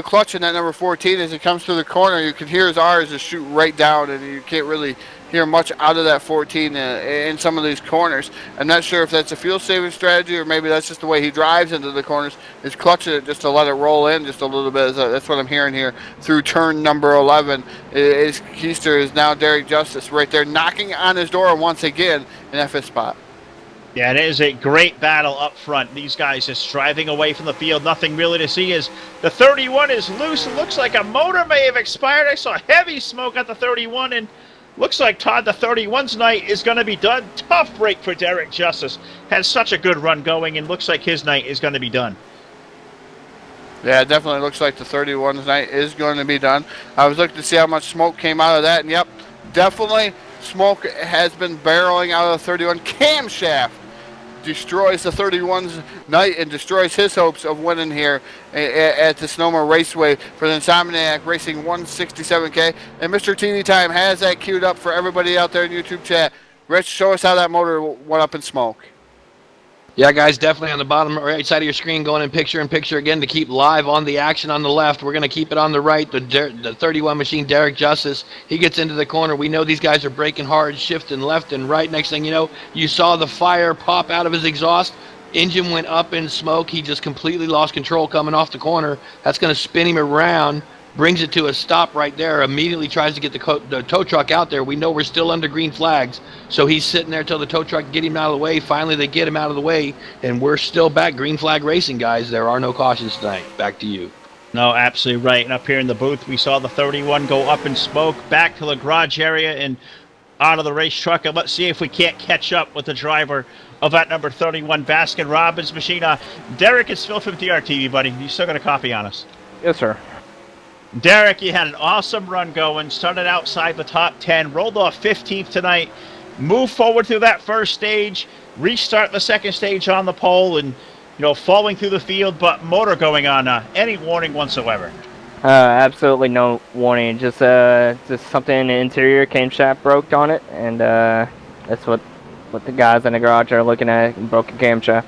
clutch in that number 14 as he comes through the corner. You can hear his R's just shoot right down, and you can't really hear much out of that 14 in some of these corners. I'm not sure if that's a fuel-saving strategy or maybe that's just the way he drives into the corners. He's clutching it just to let it roll in just a little bit. That's what I'm hearing here through turn number 11. Keister is now Derek Justice right there knocking on his door once again in that 5th spot. Yeah, it is a great battle up front. These guys just driving away from the field. Nothing really to see as the 31 is loose. It looks like a motor may have expired. I saw heavy smoke at the 31, and looks like, Todd, the 31's night is going to be done. Tough break for Derek Justice. Had such a good run going, and looks like his night is going to be done. Yeah, it definitely looks like the 31 tonight is going to be done. I was looking to see how much smoke came out of that, and yep, definitely smoke has been barreling out of the 31 camshaft. Destroys the 31's night and destroys his hopes of winning here at the Sonoma Raceway for the Insomniac Racing 167K. And Mr. TV Time has that queued up for everybody out there in YouTube chat. Rich, show us how that motor went up in smoke. Yeah, guys, definitely on the bottom right side of your screen, going in picture again to keep live on the action on the left. We're going to keep it on the right. The 31 machine, Derek Justice, he gets into the corner. We know these guys are braking hard, shifting left and right. Next thing you know, you saw the fire pop out of his exhaust. Engine went up in smoke. He just completely lost control coming off the corner. That's going to spin him around. Brings it to a stop right there, immediately tries to get the tow truck out there. We know we're still under green flags, so he's sitting there till the tow truck get him out of the way. Finally, they get him out of the way, and we're still back green flag racing, guys. There are no cautions tonight. Back to you. No, absolutely right. And up here in the booth, we saw the 31 go up in smoke, back to the garage area and out of the race truck. And let's see if we can't catch up with the driver of that number 31 Baskin Robbins machine. Derek, it's Phil from DRTV, buddy. You still got a copy on us? Yes, sir. Derek, you had an awesome run going, started outside the top 10, rolled off 15th tonight, moved forward through that first stage, restart the second stage on the pole, and, falling through the field, but motor going on. Any warning whatsoever? Absolutely no warning. Just something in the interior camshaft broke on it, and that's what the guys in the garage are looking at, broken camshaft.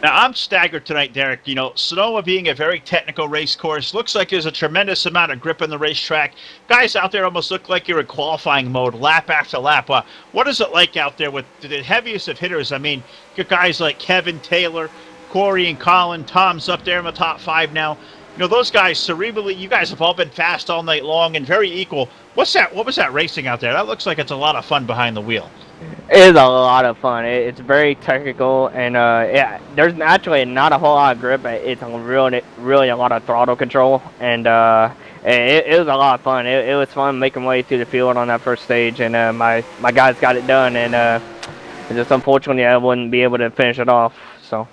Now, I'm staggered tonight, Derek. Sonoma being a very technical race course, looks like there's a tremendous amount of grip in the racetrack. Guys out there almost look like you're in qualifying mode, lap after lap. What is it like out there with the heaviest of hitters? I mean, you got guys like Kevin, Taylor, Corey, and Colin. Tom's up there in the top 5 now. Those guys, cerebrally, you guys have all been fast all night long and very equal. What was that racing out there? That looks like it's a lot of fun behind the wheel. It is a lot of fun. It's very technical, and there's actually not a whole lot of grip. It's really a lot of throttle control, and it was a lot of fun. It was fun making way through the field on that first stage, and my guys got it done, and just unfortunately I wouldn't be able to finish it off. So.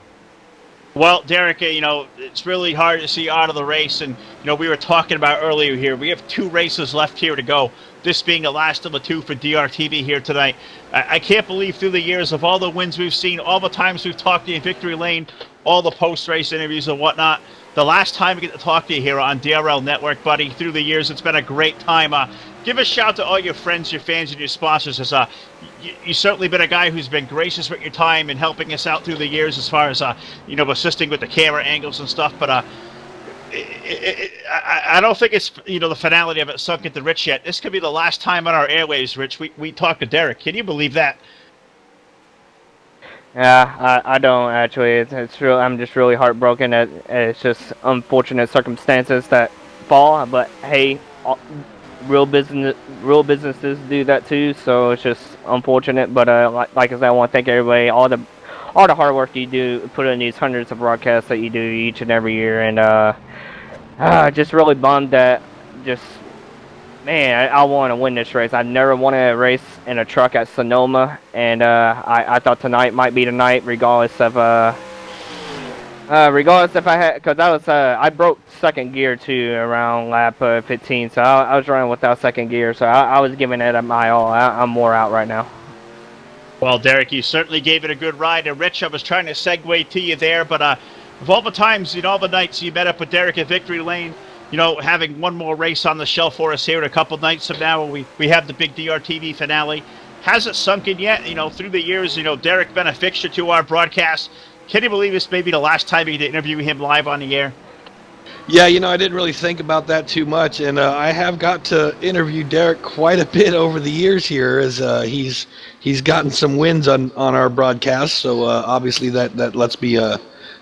Well, Derek, it's really hard to see out of the race, and we were talking about earlier here. We have 2 races left here to go. This being the last of the 2 for DRTV here tonight. I can't believe through the years of all the wins we've seen, all the times we've talked to you in Victory Lane, all the post-race interviews and whatnot. The last time we get to talk to you here on DRL Network, buddy, through the years, it's been a great time. Give a shout to all your friends, your fans, and your sponsors. As you've certainly been a guy who's been gracious with your time and helping us out through the years as far as assisting with the camera angles and stuff. But I don't think it's the finality of it sunk into Rich yet. This could be the last time on our airwaves, Rich. We talked to Derek. Can you believe that? Yeah, I don't actually. It's real. I'm just really heartbroken that it's just unfortunate circumstances that fall. But hey, real businesses do that too. So it's just unfortunate. But like I said, I want to thank everybody, all the hard work you do, put in these hundreds of broadcasts that you do each and every year, and just really bummed that man, I want to win this race. I've never won a race in a truck at Sonoma, and I thought tonight might be the night, regardless if I had, because I broke second gear too around lap 15, so I was running without second gear, so I was giving it my all. I'm more out right now. Well, Derek, you certainly gave it a good ride. And Rich, I was trying to segue to you there, but of all the times, all the nights you met up with Derek at Victory Lane, having one more race on the shelf for us here in a couple nights from now, we have the big DRTV finale. Hasn't sunk in yet. Through the years, Derek been a fixture to our broadcast. Can you believe this may be the last time you get to interview him live on the air? Yeah, I didn't really think about that too much, and I have got to interview Derek quite a bit over the years here, as he's gotten some wins on our broadcast. So obviously that lets me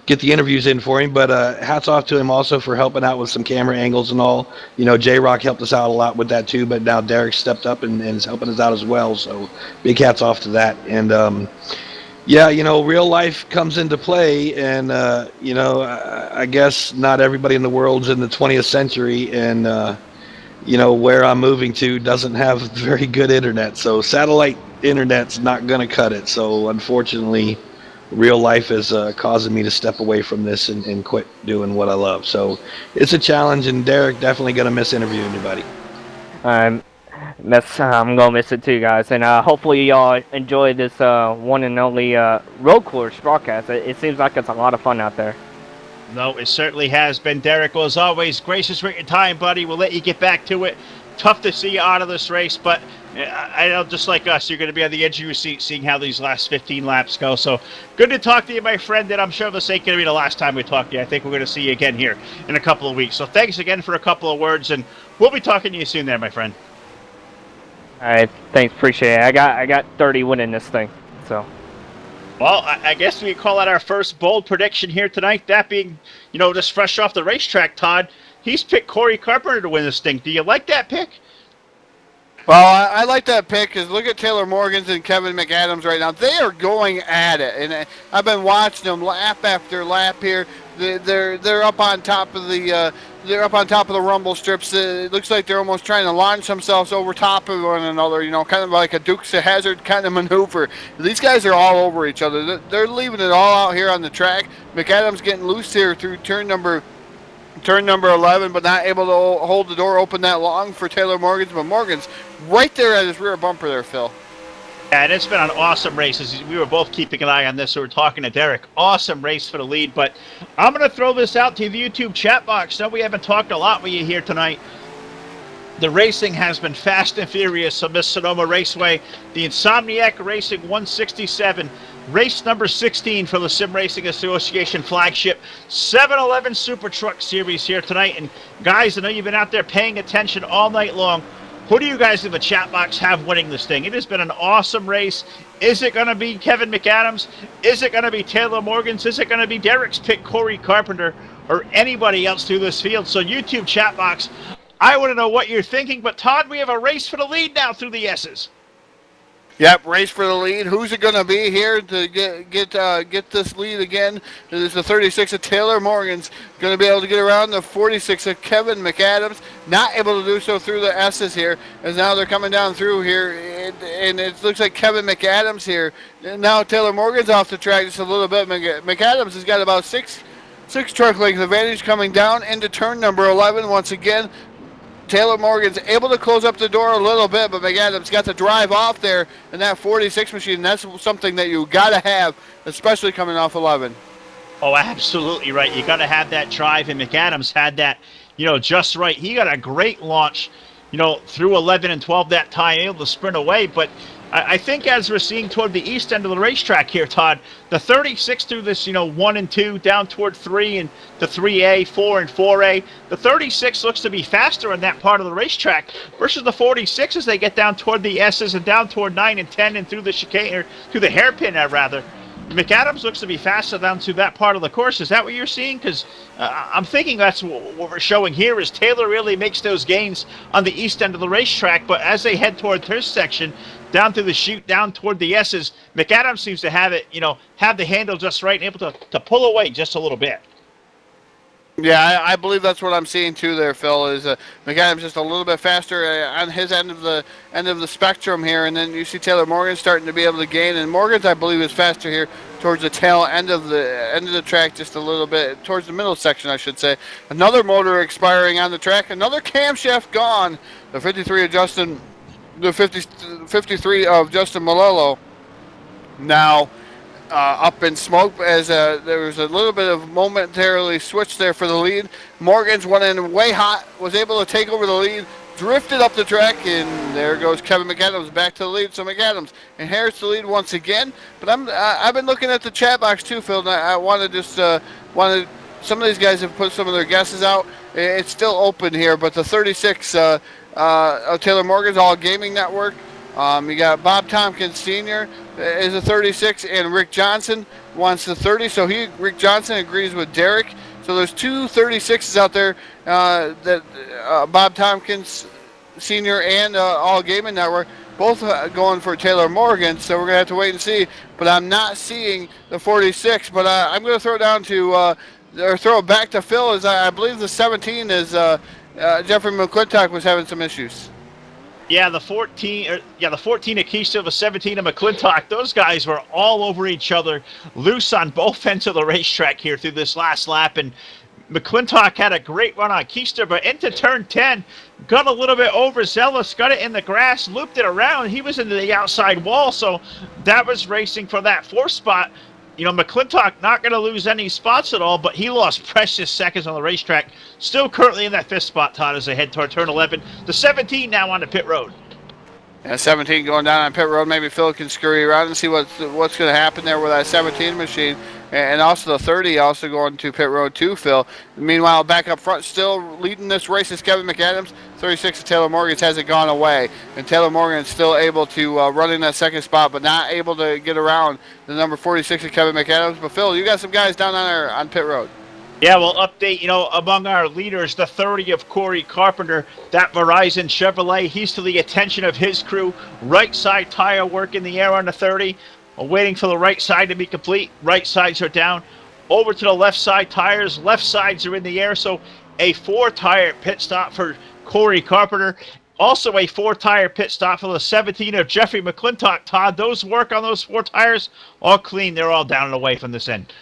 get the interviews in for him. But hats off to him also for helping out with some camera angles and all. J-Rock helped us out a lot with that too, but now Derek stepped up and is helping us out as well. So big hats off to that. And yeah, real life comes into play, and I guess not everybody in the world's in the 20th century, and where I'm moving to doesn't have very good internet, so satellite internet's not going to cut it. So unfortunately, real life is causing me to step away from this and quit doing what I love. So it's a challenge, and Derek definitely going to miss interviewing you, buddy. I'm gonna miss it too, guys, and hopefully y'all enjoy this one and only road course broadcast. It seems like it's a lot of fun out there. No, it certainly has been. Derek, well, as always, gracious with your time, buddy. We'll let you get back to it. Tough to see you out of this race, but I know just like us, you're going to be on the edge of your seat seeing how these last 15 laps go. So good to talk to you, my friend, and I'm sure this ain't going to be the last time we talk to you. I think we're going to see you again here in a couple of weeks. So thanks again for a couple of words, and we'll be talking to you soon there, my friend. All right, thanks, appreciate it. I got 30 winning this thing, so. Well, I guess we call that our first bold prediction here tonight. That being, just fresh off the racetrack, Todd. He's picked Corey Carpenter to win this thing. Do you like that pick? Well, I like that pick because look at Taylor Morgans and Kevin McAdams right now. They are going at it, and I've been watching them lap after lap here. They're up on top of the rumble strips. It looks like they're almost trying to launch themselves over top of one another. Kind of like a Dukes of Hazzard kind of maneuver. These guys are all over each other. They're leaving it all out here on the track. McAdams getting loose here through turn number 11, but not able to hold the door open that long for Taylor Morgans. But Morgans right there at his rear bumper there, Phil. And it's been an awesome race. We were both keeping an eye on this, so we're talking to Derek. Awesome race for the lead, but I'm going to throw this out to the YouTube chat box. No, we haven't talked a lot with you here tonight. The racing has been fast and furious on Miss Sonoma Raceway. The Insomniac Racing 167, race number 16 for the Sim Racing Association flagship 711 Super Truck Series here tonight. And guys, I know you've been out there paying attention all night long. Who do you guys in the chat box have winning this thing? It has been an awesome race. Is it going to be Kevin McAdams? Is it going to be Taylor Morgans? Is it going to be Derek's pick, Corey Carpenter, or anybody else through this field? So YouTube chat box, I want to know what you're thinking. But Todd, we have a race for the lead now through the S's. Yep, race for the lead. Who's it going to be here to get this lead again? It is the 36 of Taylor Morgans. Going to be able to get around the 46 of Kevin McAdams. Not able to do so through the S's here, as now they're coming down through here. And it looks like Kevin McAdams here. And now Taylor Morgan's off the track just a little bit. McAdams has got about six truck length advantage coming down into turn number 11 once again. Taylor Morgan's able to close up the door a little bit, but McAdams got to drive off there in that 46 machine. That's something that you got to have, especially coming off 11. Oh, absolutely right. You got to have that drive, and McAdams had that, just right. He got a great launch, through 11 and 12 that time, able to sprint away, but I think as we're seeing toward the east end of the racetrack here, Todd, the 36 through this, 1 and 2, down toward 3 and the 3A, 4 and 4A, the 36 looks to be faster in that part of the racetrack versus the 46 as they get down toward the S's and down toward 9 and 10 and through the chicane, or through the hairpin, rather. McAdams looks to be faster down to that part of the course. Is that what you're seeing? Because I'm thinking that's what we're showing here is Taylor really makes those gains on the east end of the racetrack, but as they head toward this section, down through the chute, down toward the S's, McAdams seems to have it, have the handle just right and able to pull away just a little bit. Yeah, I believe that's what I'm seeing too there, Phil, is McAdams just a little bit faster on his end of the spectrum here, and then you see Taylor Morgan starting to be able to gain, and Morgan's, I believe, is faster here towards the tail end of the track, just a little bit towards the middle section, I should say. Another motor expiring on the track, another camshaft gone. The 53 of Justin, the 53 of Justin Malello now up in smoke as there was a little bit of momentarily switch there for the lead. Morgan's went in way hot, was able to take over the lead, drifted up the track, and there goes Kevin McAdams back to the lead. So McAdams inherits the lead once again. But I've been looking at the chat box too, Phil, and I want to just some of these guys have put some of their guesses out. It's still open here, but the 36 of Taylor Morgan's All Gaming Network. You got Bob Tompkins Sr. is a 36, and Rick Johnson wants the 30. So Rick Johnson agrees with Derek. So there's two 36s out there that Bob Tompkins Sr. and All Gaming Network both going for Taylor Morgan. So we're gonna have to wait and see. But I'm not seeing the 46. But I'm gonna throw it down to or throw it back to Phil, as I believe the 17 is Jeffrey McClintock was having some issues. Yeah, the 14 of Keister, the 17 of McClintock, those guys were all over each other, loose on both ends of the racetrack here through this last lap, and McClintock had a great run on Keister, but into turn 10, got a little bit overzealous, got it in the grass, looped it around. He was into the outside wall, so that was racing for that 4th spot. McClintock not going to lose any spots at all, but he lost precious seconds on the racetrack. Still currently in that 5th spot, Todd, as they head toward turn 11. The 17 now on the pit road. Yeah, 17 going down on pit road. Maybe Phil can scurry around and see what's going to happen there with that 17 machine. And also the 30 also going to pit road too, Phil. Meanwhile, back up front, still leading this race is Kevin McAdams. 36 of Taylor Morgan's hasn't gone away. And Taylor Morgan is still able to run in that 2nd spot, but not able to get around the number 46 of Kevin McAdams. But Phil, you got some guys down there on pit road. Yeah, we'll update, among our leaders, the 30 of Corey Carpenter, that Verizon Chevrolet. He's to the attention of his crew. Right side tire work in the air on the 30. Waiting for the right side to be complete. Right sides are down. Over to the left side tires. Left sides are in the air. So a 4-tire pit stop for Corey Carpenter. Also a 4-tire pit stop for the 17 of Jeffrey McClintock. Todd, those work on those 4 tires, all clean. They're all down and away from this end.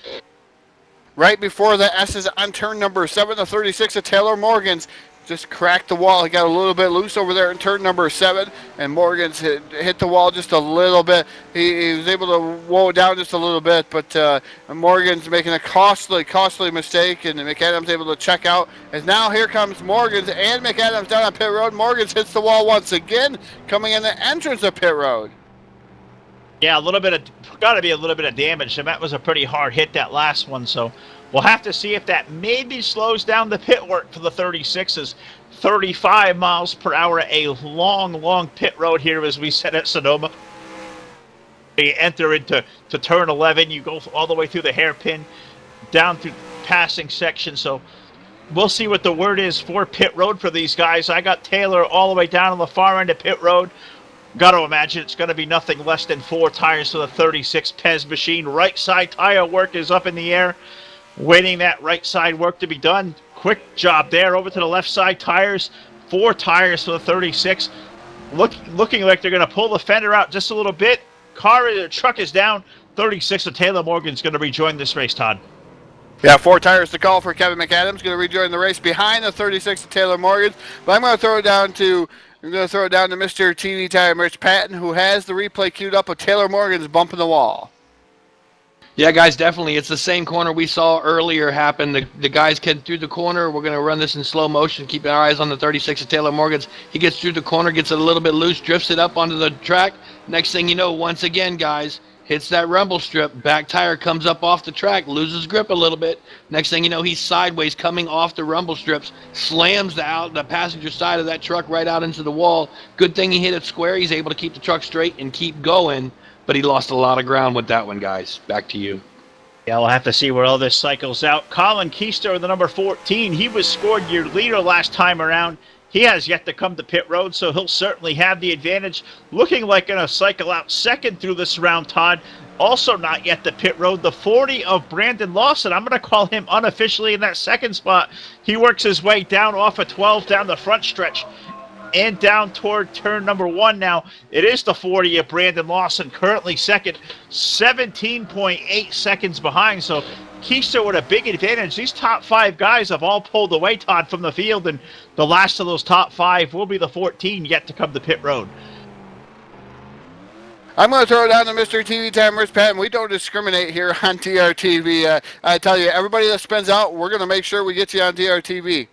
Right before the S's on turn number 7, the 36 of Taylor Morgan's just cracked the wall. He got a little bit loose over there in turn number 7, and Morgan's hit the wall just a little bit. He was able to woe it down just a little bit, but Morgan's making a costly mistake, and McAdams able to check out. As now here comes Morgan's and McAdams down on pit road. Morgan's hits the wall once again, coming in the entrance of pit road. Yeah, got to be a little bit of damage. And that was a pretty hard hit, that last one. So we'll have to see if that maybe slows down the pit work for the 36s. 35 miles per hour, a long pit road here, as we said at Sonoma. You enter into turn 11. You go all the way through the hairpin, down through passing section. So we'll see what the word is for pit road for these guys. I got Taylor all the way down on the far end of pit road. Got to imagine it's going to be nothing less than 4 tires for the 36 Pez machine. Right side tire work is up in the air, waiting that right side work to be done. Quick job there. Over to the left side tires. 4 tires for the 36. Looking like they're going to pull the fender out just a little bit. Truck is down. 36 of Taylor Morgan's going to rejoin this race, Todd. Yeah, 4 tires to call for Kevin McAdams. Going to rejoin the race behind the 36 of Taylor Morgan. But I'm going to throw it down to Mr. TV Time, Rich Patton, who has the replay queued up of Taylor Morgan's bumping the wall. Yeah, guys, definitely. It's the same corner we saw earlier happen. The guys get through the corner. We're going to run this in slow motion, keeping our eyes on the 36 of Taylor Morgan's. He gets through the corner, gets it a little bit loose, drifts it up onto the track. Next thing you know, once again, guys, hits that rumble strip. Back tire comes up off the track, loses grip a little bit. Next thing you know, he's sideways coming off the rumble strips, slams the passenger side of that truck right out into the wall. Good thing he hit it square. He's able to keep the truck straight and keep going, but he lost a lot of ground with that one, guys. Back to you. Yeah, we'll have to see where all this cycles out. Colin Keister, the number 14, he was scored year leader last time around. He has yet to come to pit road, so he'll certainly have the advantage. Looking like going to cycle out second through this round, Todd. Also not yet to pit road, the 40 of Brandon Lawson. I'm going to call him unofficially in that second spot. He works his way down off of 12 down the front stretch and down toward turn number 1 now. It is the 40 of Brandon Lawson, currently second, 17.8 seconds behind. So Keister with a big advantage. These top 5 guys have all pulled away, Todd, from the field, and the last of those top 5 will be the 14 yet to come to pit road. I'm going to throw it down to Mr. TV Time, Rich Patton. We don't discriminate here on DRTV. I tell you, everybody that spends out, we're going to make sure we get you on DRTV.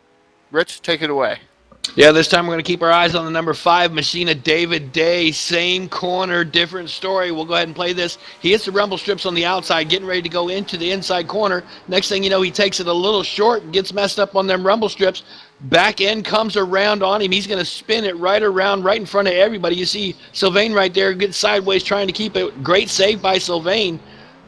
Rich, take it away. Yeah, this time we're going to keep our eyes on the number 5, Machina David Day. Same corner, different story. We'll go ahead and play this. He hits the rumble strips on the outside, getting ready to go into the inside corner. Next thing you know, he takes it a little short and gets messed up on them rumble strips. Back end comes around on him. He's going to spin it right around, right in front of everybody. You see Sylvain right there, good sideways, trying to keep it. Great save by Sylvain.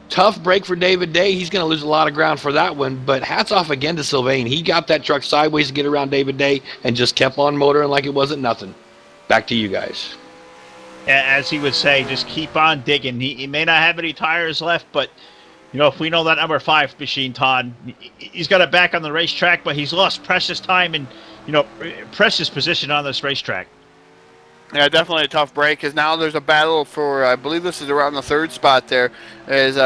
Tough break for David Day. He's going to lose a lot of ground for that one, but hats off again to Sylvain. He got that truck sideways to get around David Day and just kept on motoring like it wasn't nothing. Back to you guys. As he would say, just keep on digging. He may not have any tires left, but you know, if we know that number 5 machine, Todd, he's got it back on the racetrack, but he's lost precious time and, you know, precious position on this racetrack. Yeah, definitely a tough break, because now there's a battle for, I believe this is around the third spot there, is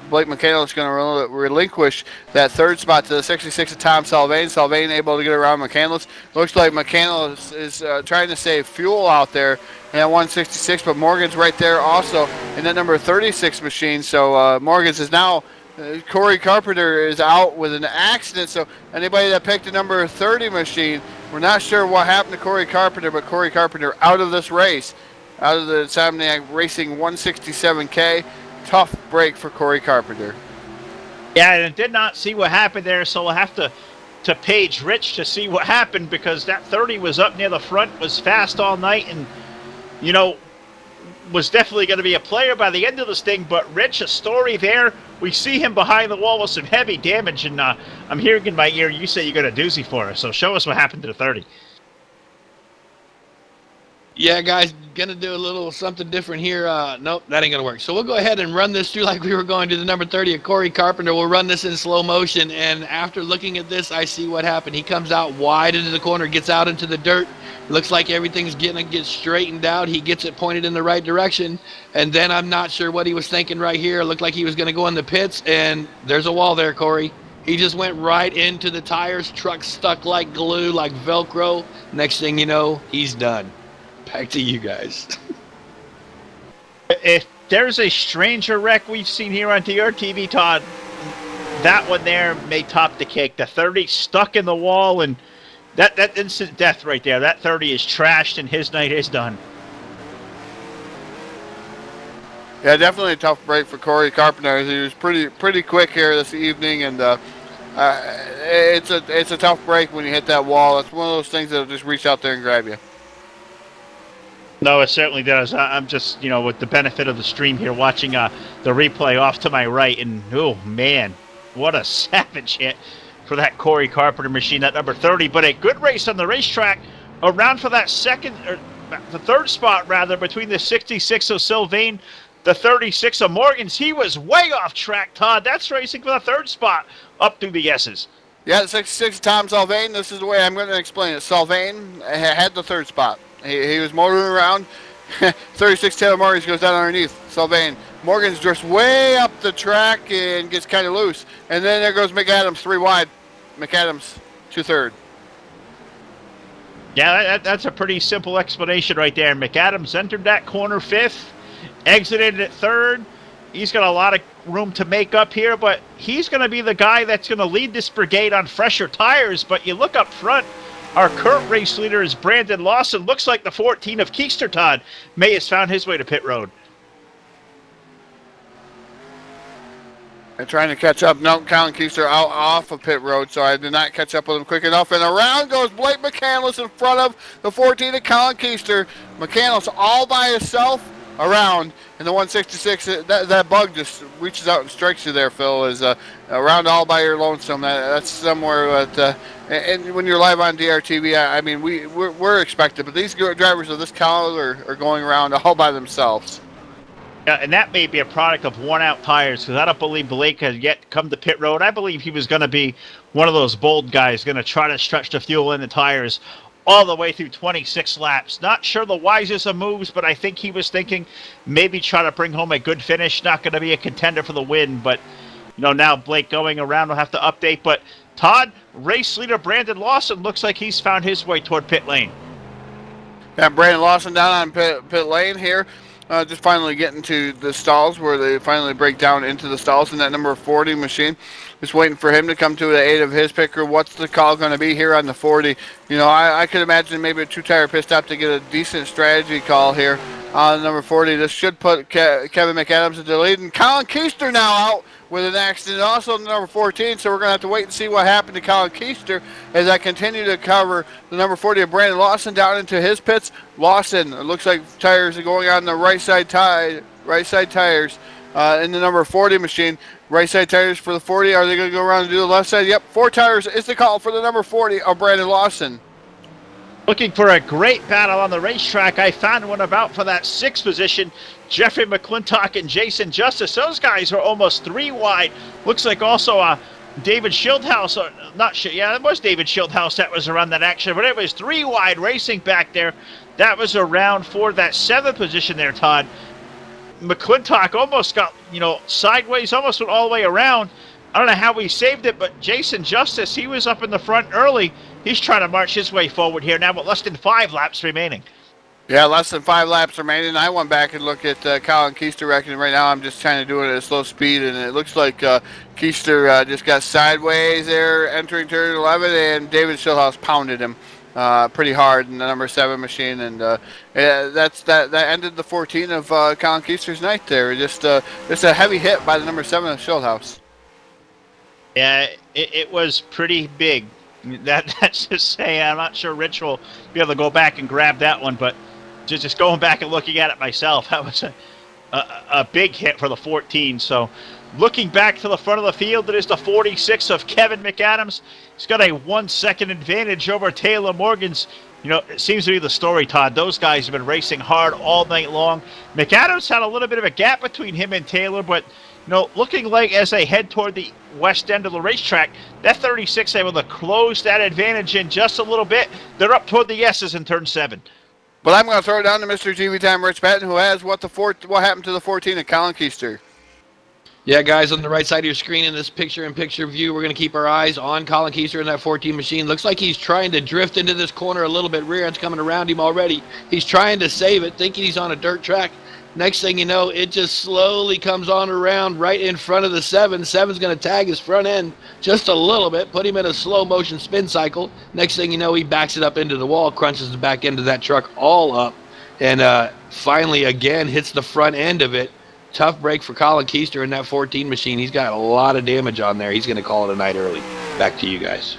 Blake McCandless going to relinquish that third spot to the 66 of Tom Salvain. Salvain able to get around McCandless. Looks like McCandless is trying to save fuel out there in that 166, but Morgan's right there also in that number 36 machine. So Morgan's is now, Corey Carpenter is out with an accident, so anybody that picked the number 30 machine, we're not sure what happened to Corey Carpenter, but Corey Carpenter out of this race, out of the Insomniac Racing 167K. Tough break for Corey Carpenter. Yeah, and did not see what happened there, so we'll have to page Rich to see what happened, because that 30 was up near the front, was fast all night, and, you know, was definitely going to be a player by the end of this thing. But Rich, a story there. We see him behind the wall with some heavy damage, and I'm hearing in my ear you say you got a doozy for us. So show us what happened to the 30. Yeah, guys, gonna do a little something different here. Nope, that ain't gonna work. So we'll go ahead and run this through like we were going to the number 30 of Corey Carpenter. We'll run this in slow motion, and after looking at this, I see what happened. He comes out wide into the corner, gets out into the dirt. Looks like everything's gonna get straightened out. He gets it pointed in the right direction, and then I'm not sure what he was thinking right here. It looked like he was gonna go in the pits, and there's a wall there, Corey. He just went right into the tires. Truck stuck like glue, like Velcro. Next thing you know, he's done. Back to you guys. If there's a stranger wreck we've seen here on DRTV, Todd, that one there may top the cake. The 30 stuck in the wall, and that instant death right there. That 30 is trashed, and his night is done. Yeah, definitely a tough break for Corey Carpenter. He was pretty quick here this evening, and it's a tough break when you hit that wall. It's one of those things that'll just reach out there and grab you. No, it certainly does. I'm just, you know, with the benefit of the stream here, watching the replay off to my right, and oh man, what a savage hit for that Corey Carpenter machine, that number 30. But a good race on the racetrack, around for that the third spot rather, between the 66 of Sylvain, the 36 of Morgans. He was way off track, Todd. That's racing for the third spot up through the S's. Yeah, the 66 Tom Sylvain. This is the way I'm going to explain it. Sylvain had the third spot. He was motoring around. 36 Taylor Morgans goes down underneath Sylvain. Morgan's just way up the track and gets kind of loose. And then there goes McAdams 3 wide. McAdams 2/3. Yeah, that's a pretty simple explanation right there. McAdams entered that corner 5th, exited at 3rd. He's got a lot of room to make up here, but he's going to be the guy that's going to lead this brigade on fresher tires. But you look up front, our current race leader is Brandon Lawson. Looks like the 14 of Keister, Todd, may has found his way to pit road. And trying to catch up. No, Colin Keister out off of pit road, so I did not catch up with him quick enough. And around goes Blake McCandless in front of the 14 of Colin Keister. McCandless all by himself around. And the 166, that bug just reaches out and strikes you there, Phil, is around all by your lonesome. That's somewhere that, and when you're live on DRTV, I mean, we're expected, but these drivers of this caliber are going around all by themselves. Yeah, and that may be a product of worn-out tires, because I don't believe Blake has yet come to pit road. I believe he was going to be one of those bold guys, going to try to stretch the fuel in the tires all the way through 26 laps. Not sure the wisest of moves, but I think he was thinking maybe try to bring home a good finish. Not going to be a contender for the win, but you know, now Blake going around will have to update. But Todd, race leader Brandon Lawson looks like he's found his way toward pit lane. Yeah, Brandon Lawson down on pit lane here. Just finally getting to the stalls where they finally break down into the stalls in that number 40 machine. Just waiting for him to come to the aid of his picker. What's the call going to be here on the 40? You know, I could imagine maybe a 2-tire pit stop to get a decent strategy call here on number 40. This should put Kevin McAdams in the lead. And Colin Keister now out with an accident, also number 14. So we're going to have to wait and see what happened to Colin Keister as I continue to cover the number 40 of Brandon Lawson down into his pits. Lawson, it looks like tires are going on the right side tires in the number 40 machine. Right side tires for the 40. Are they going to go around and do the left side? Yep, 4 tires is the call for the number 40 of Brandon Lawson. Looking for a great battle on the racetrack. I found one about for that 6th position. Jeffrey McClintock and Jason Justice. Those guys are almost 3 wide. Looks like also David Schildhouse, or yeah, it was David Schildhouse that was around that action, but it was 3 wide racing back there. That was around for that 7th position there, Todd. McClintock almost got, sideways, almost went all the way around. I don't know how he saved it, but Jason Justice, he was up in the front early. He's trying to march his way forward here now with less than 5 laps remaining. Yeah, less than 5 laps remaining. I went back and looked at Colin Keister record. Right now I'm just trying to do it at a slow speed, and it looks like Keister just got sideways there entering turn 11, and David Schildhouse pounded him pretty hard in the number 7 machine, and that ended the 14 of Colin Keister's night there. Just a heavy hit by the number 7 of Schildhouse. Yeah, it was pretty big. That's just saying. I'm not sure Rich will be able to go back and grab that one, but just going back and looking at it myself, that was a big hit for the 14. So looking back to the front of the field, it is the 46 of Kevin McAdams. He's got a 1-second advantage over Taylor Morgan's. It seems to be the story, Todd. Those guys have been racing hard all night long. McAdams had a little bit of a gap between him and Taylor, but looking like as they head toward the west end of the racetrack, that 36 able to close that advantage in just a little bit. They're up toward the S's in turn 7. But I'm going to throw it down to Mr. TV Time Rich Patton, who has what happened to the 14 of Colin Keister. Yeah, guys, on the right side of your screen in this picture-in-picture view, we're going to keep our eyes on Colin Keister in that 14 machine. Looks like he's trying to drift into this corner a little bit. Rear end's coming around him already. He's trying to save it, thinking he's on a dirt track. Next thing you know, it just slowly comes on around right in front of the 7. 7's going to tag his front end just a little bit, put him in a slow-motion spin cycle. Next thing you know, he backs it up into the wall, crunches the back end of that truck all up, and finally, again, hits the front end of it. Tough break for Colin Keister in that 14 machine. He's got a lot of damage on there. He's going to call it a night early. Back to you guys.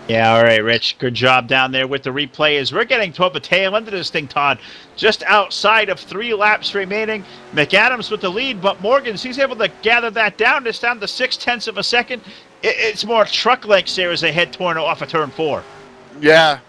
Yeah, all right, Rich. Good job down there with the replay as we're getting toward the tail end of this thing, Todd. Just outside of 3 laps remaining. McAdams with the lead, but Morgans, he's able to gather that down. It's down to 0.6 of a second. It's more truck lengths there as they head off of turn 4. Yeah,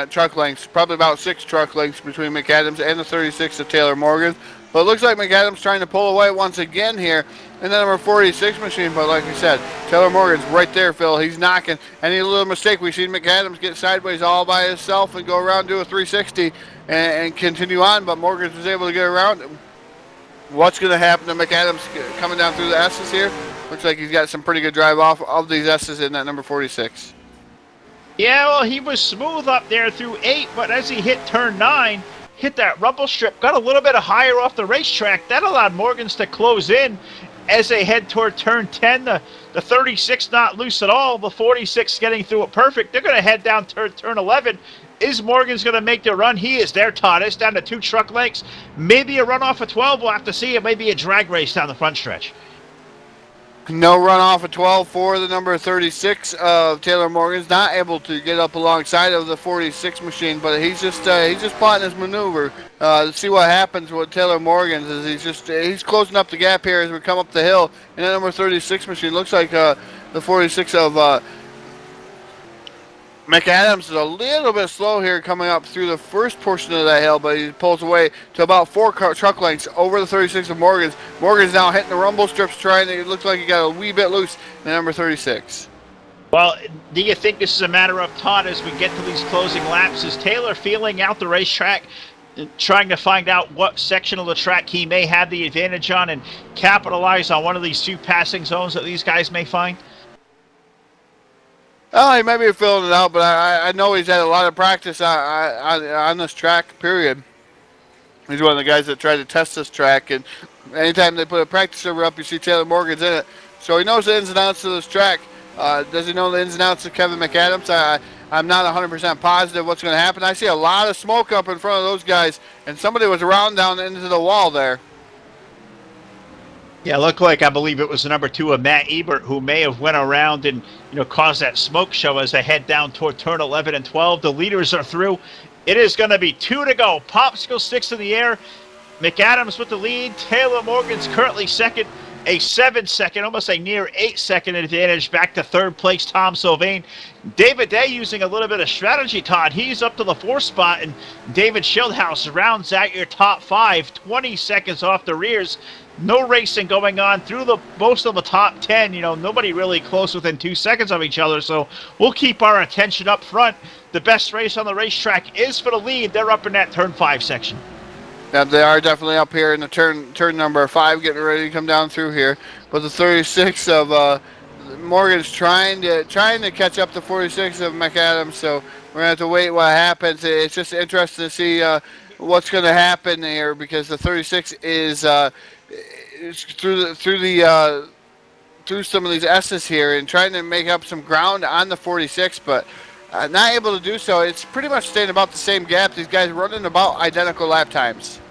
truck lengths. Probably about 6 truck lengths between McAdams and the 36 of Taylor Morgan. But it looks like McAdams trying to pull away once again here in the number 46 machine. But like we said, Taylor Morgan's right there, Phil. He's knocking. Any little mistake, we've seen McAdams get sideways all by himself and go around, do a 360 and continue on. But Morgan was able to get around him. What's going to happen to McAdams coming down through the S's here? Looks like he's got some pretty good drive off of these S's in that number 46. Yeah, well, he was smooth up there through 8, but as he hit turn 9, hit that rumble strip, got a little bit higher off the racetrack. That allowed Morgans to close in as they head toward turn 10. The 36 not loose at all. The 46 getting through it perfect. They're going to head down turn 11. Is Morgans going to make the run? He is there, Todd. It's down to 2 truck lengths. Maybe a run off of 12. We'll have to see. It may be a drag race down the front stretch. No run off of 12 for the number 36 of Taylor Morgan's. Not able to get up alongside of the 46 machine, but he's just plotting his maneuver to see what happens with Taylor Morgan's. He's closing up the gap here as we come up the hill. And the number 36 machine looks like the 46 of McAdams is a little bit slow here coming up through the first portion of that hill, but he pulls away to about 4 truck lengths over the 36 of Morgan's. Morgan's now hitting the rumble strips, it looks like he got a wee bit loose in number 36. Well, do you think this is a matter of, Todd, as we get to these closing laps? Is Taylor feeling out the racetrack, trying to find out what section of the track he may have the advantage on and capitalize on one of these 2 passing zones that these guys may find? Oh, he might be filling it out, but I know he's had a lot of practice on this track, period. He's one of the guys that tried to test this track, and anytime they put a practice server up, you see Taylor Morgan's in it. So he knows the ins and outs of this track. Does he know the ins and outs of Kevin McAdams? I'm not 100% positive what's going to happen. I see a lot of smoke up in front of those guys, and somebody was rounding down into the wall there. Yeah, looked like, I believe it was the number 2 of Matt Ebert, who may have went around and caused that smoke show as they head down toward turn 11 and 12. The leaders are through. It is going to be 2 to go. Popsicle sticks in the air. McAdams with the lead. Taylor Morgan's currently second. A 7-second, almost a near 8-second advantage back to third place, Tom Sylvain. David Day using a little bit of strategy, Todd. He's up to the 4th spot, and David Schildhouse rounds out your top 5, 20 seconds off the rears. No racing going on through the most of the top 10. Nobody really close within 2 seconds of each other. So we'll keep our attention up front. The best race on the racetrack is for the lead. They're up in that turn 5 section. Yeah, they are definitely up here in the turn number 5, getting ready to come down through here. But the 36 of Morgan's trying to catch up to 46 of McAdams. So we're gonna have to wait what happens. It's just interesting to see what's going to happen here, because the 36 is through some of these S's here and trying to make up some ground on the 46, but not able to do so. It's pretty much staying about the same gap. These guys running about identical lap times.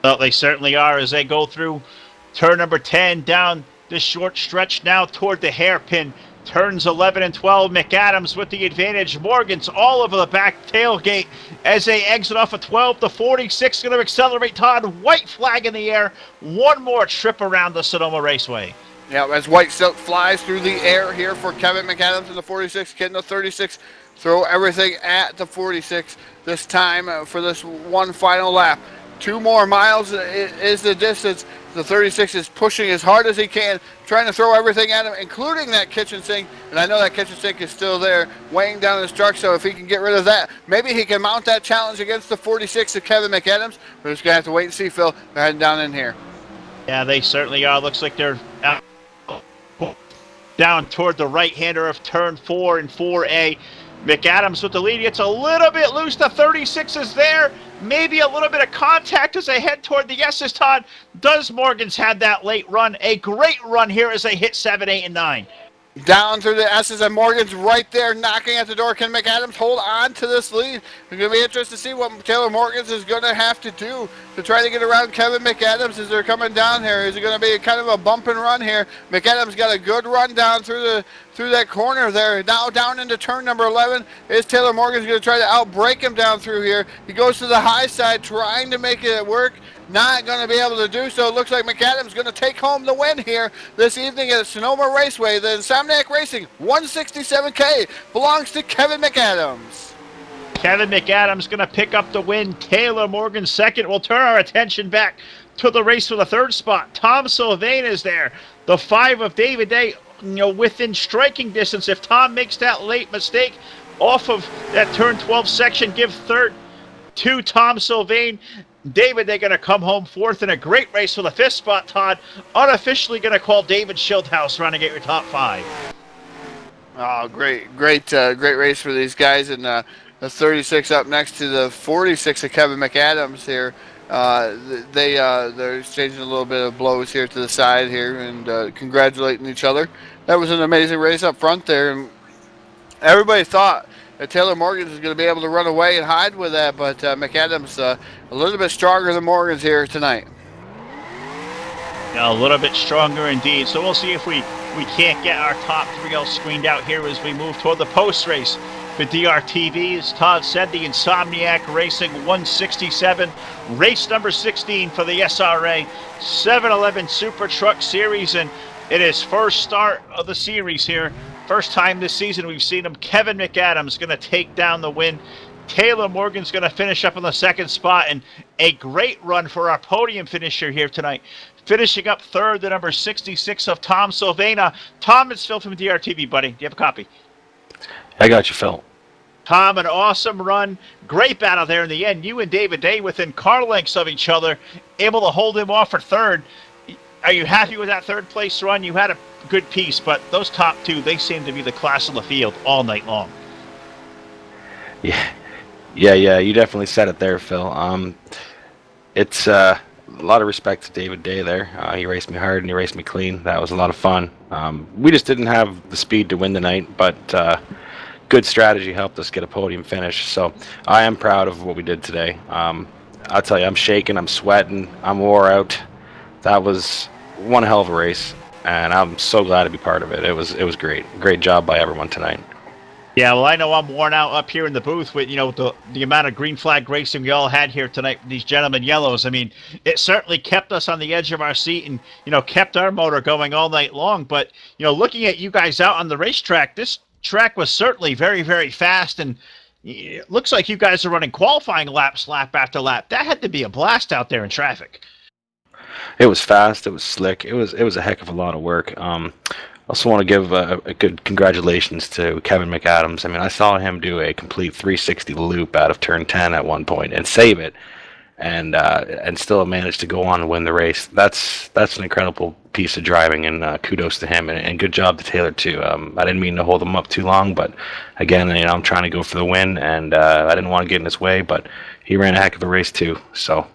Well, they certainly are as they go through turn number 10 down this short stretch now toward the hairpin. Turns 11 and 12, McAdams with the advantage. Morgan's all over the back tailgate as they exit off of 12 to 46. Going to accelerate, Todd. White flag in the air. One more trip around the Sonoma Raceway. Yeah, as white silk flies through the air here for Kevin McAdams in the 46, getting the 36. Throw everything at the 46 this time for this one final lap. 2 more miles is the distance. The 36 is pushing as hard as he can, trying to throw everything at him, including that kitchen sink. And I know that kitchen sink is still there, weighing down his truck. So if he can get rid of that, maybe he can mount that challenge against the 46 of Kevin McAdams. We're just going to have to wait and see, Phil. They're heading down in here. Yeah, they certainly are. Looks like they're down toward the right-hander of turn 4 and 4A. McAdams with the lead. It's a little bit loose. The 36 is there. Maybe a little bit of contact as they head toward the S's, Todd. Does Morgan's had that late run? A great run here as they hit 7, 8, and 9. Down through the S's, and Morgan's right there knocking at the door. Can McAdams hold on to this lead? It's going to be interesting to see what Taylor Morgans is going to have to do to try to get around Kevin McAdams as they're coming down here. Is it going to be kind of a bump and run here? McAdams got a good run down through that corner there. Now down into turn number 11 is Taylor Morgan's going to try to outbrake him down through here. He goes to the high side trying to make it work. Not going to be able to do so. It looks like McAdams going to take home the win here this evening at Sonoma Raceway. The Insomniac Racing 167K belongs to Kevin McAdams. Kevin McAdams going to pick up the win. Taylor Morgan second. We'll turn our attention back to the race for the 3rd spot. Tom Sylvain is there. The 5 of David Day, within striking distance. If Tom makes that late mistake off of that turn 12 section, give third to Tom Sylvain. David, they're going to come home 4th in a great race for the 5th spot, Todd. Unofficially going to call David Schildhaus running at your top 5. Oh, great race for these guys. And the 36 up next to the 46 of Kevin McAdams here. They're exchanging a little bit of blows here to the side here and congratulating each other. That was an amazing race up front there. And everybody thought that Taylor Morgan is going to be able to run away and hide with that, but McAdams a little bit stronger than Morgan's here tonight. A little bit stronger indeed. So we'll see if we can't get our top 3 all screened out here as we move toward the post race for DRTV. As Todd said, the Insomniac Racing 167, race number 16 for the SRA 711 Super Truck Series, and it is first start of the series here. First time this season we've seen him. Kevin McAdams going to take down the win. Taylor Morgan's going to finish up in the 2nd spot, and a great run for our podium finisher here tonight. Finishing up 3rd, the number 66 of Tom Sylvain. Tom, it's Phil from DRTV, buddy. Do you have a copy? I got you, Phil. Tom, an awesome run. Great battle there in the end. You and David Day within car lengths of each other, able to hold him off for 3rd. Are you happy with that 3rd place run? You had a good piece, but those top 2, they seem to be the class of the field all night long. Yeah, you definitely said it there, Phil. It's a lot of respect to David Day there. He raced me hard and he raced me clean. That was a lot of fun. We just didn't have the speed to win tonight, but good strategy helped us get a podium finish. So I am proud of what we did today. I'll tell you, I'm shaking, I'm sweating, I'm wore out. That was one hell of a race, and I'm so glad to be part of it. It was great. Great job by everyone tonight. Yeah, well, I know I'm worn out up here in the booth with, the amount of green flag racing we all had here tonight, these gentlemen yellows. I mean, it certainly kept us on the edge of our seat and, kept our motor going all night long. But, looking at you guys out on the racetrack, this track was certainly very, very fast, and it looks like you guys are running qualifying laps lap after lap. That had to be a blast out there in traffic. It was fast. It was slick. It was a heck of a lot of work. Also want to give a good congratulations to Kevin McAdams. I mean, I saw him do a complete 360 loop out of turn 10 at one point and save it, and still managed to go on and win the race. That's an incredible piece of driving, and kudos to him, and good job to Taylor too. I didn't mean to hold him up too long, but again, I'm trying to go for the win, and I didn't want to get in his way, but he ran a heck of a race too. So.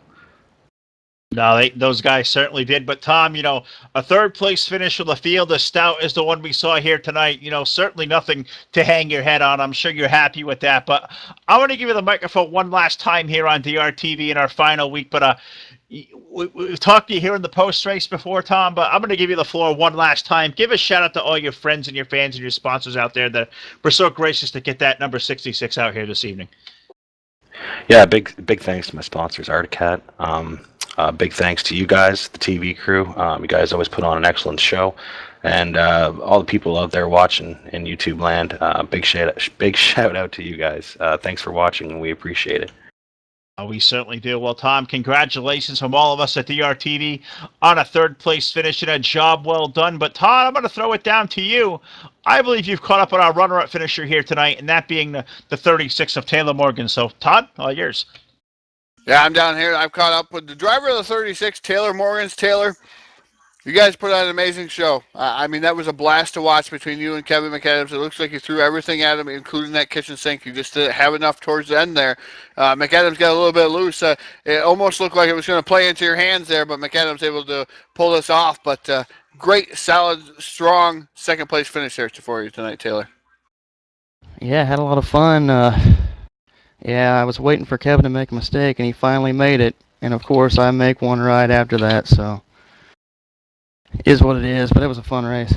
No, those guys certainly did. But, Tom, a third-place finish of the field as stout as the one we saw here tonight, certainly nothing to hang your head on. I'm sure you're happy with that. But I want to give you the microphone one last time here on DRTV in our final week. But we've talked to you here in the post-race before, Tom, but I'm going to give you the floor one last time. Give a shout-out to all your friends and your fans and your sponsors out there that were so gracious to get that number 66 out here this evening. Yeah, big thanks to my sponsors, Articat. Big thanks to you guys, the TV crew. You guys always put on an excellent show, and all the people out there watching in YouTube land. Big shout out to you guys. Thanks for watching, and we appreciate it. We certainly do. Well, Tom, congratulations from all of us at DRTV on a third-place finish and a job well done. But, Todd, I'm going to throw it down to you. I believe you've caught up on our runner-up finisher here tonight, and that being the 36 of Taylor Morgan. So, Todd, all yours. Yeah, I'm down here. I've caught up with the driver of the 36, Taylor Morgans. Taylor, you guys put on an amazing show. I mean, that was a blast to watch between you and Kevin McAdams. It looks like you threw everything at him, including that kitchen sink. You just didn't have enough towards the end there. McAdams got a little bit loose. It almost looked like it was going to play into your hands there, but McAdams able to pull this off. But great, solid, strong second-place finish there for you tonight, Taylor. Yeah, had a lot of fun. Yeah, I was waiting for Kevin to make a mistake, and he finally made it. And, of course, I make one right after that, so it is what it is, but it was a fun race.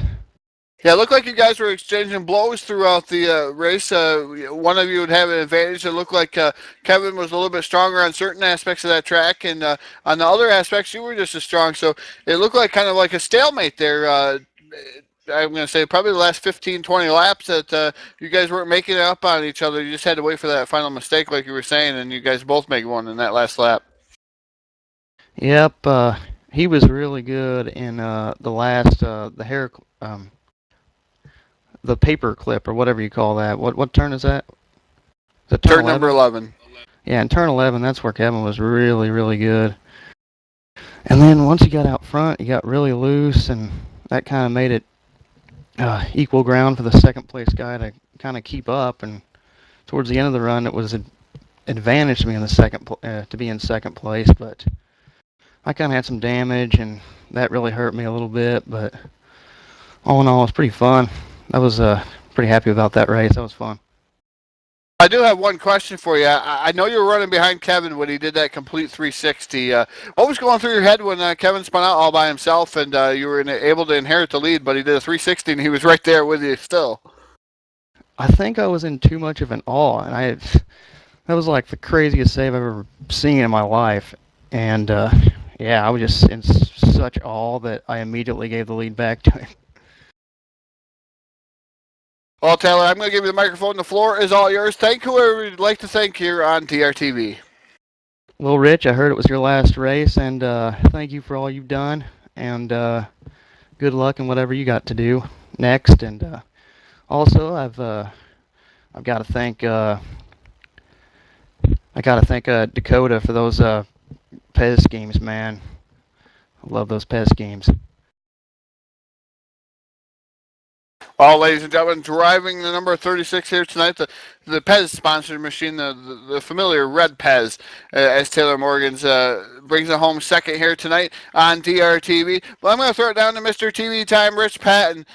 Yeah, it looked like you guys were exchanging blows throughout the race. One of you would have an advantage. It looked like Kevin was a little bit stronger on certain aspects of that track, and on the other aspects, you were just as strong. So it looked like kind of like a stalemate there. I'm going to say probably the last 15, 20 laps that you guys weren't making it up on each other. You just had to wait for that final mistake, like you were saying, and you guys both made one in that last lap. Yep, he was really good in the last, the paper clip, or whatever you call that. What turn is that? Is it turn number 11. Yeah, in turn 11, that's where Kevin was really, really good. And then once he got out front, he got really loose, and that kind of made it equal ground for the second-place guy to kind of keep up. And towards the end of the run, it was an advantage to me in the to be in second place, but I kind of had some damage, and that really hurt me a little bit. But all in all, it was pretty fun. I was pretty happy about that race. That was fun. I do have one question for you. I know you were running behind Kevin when he did that complete 360. What was going through your head when Kevin spun out all by himself and you were able to inherit the lead, but he did a 360 and he was right there with you still? I think I was in too much of an awe, and that was like the craziest save I've ever seen in my life. And yeah, I was just in such awe that I immediately gave the lead back to him. Well, Taylor, I'm going to give you the microphone. The floor is all yours. Thank whoever you'd like to thank here on DRTV. Well, Rich, I heard it was your last race, and thank you for all you've done, and good luck in whatever you got to do next. And also, I've got to thank Dakota for those Pez games, man. I love those Pez games. Well, ladies and gentlemen, driving the number 36 here tonight, the Pez sponsored machine, the familiar red Pez, as Taylor Morgans brings it home second here tonight on DRTV. Well, I'm going to throw it down to Mr. TV Time, Rich Patton,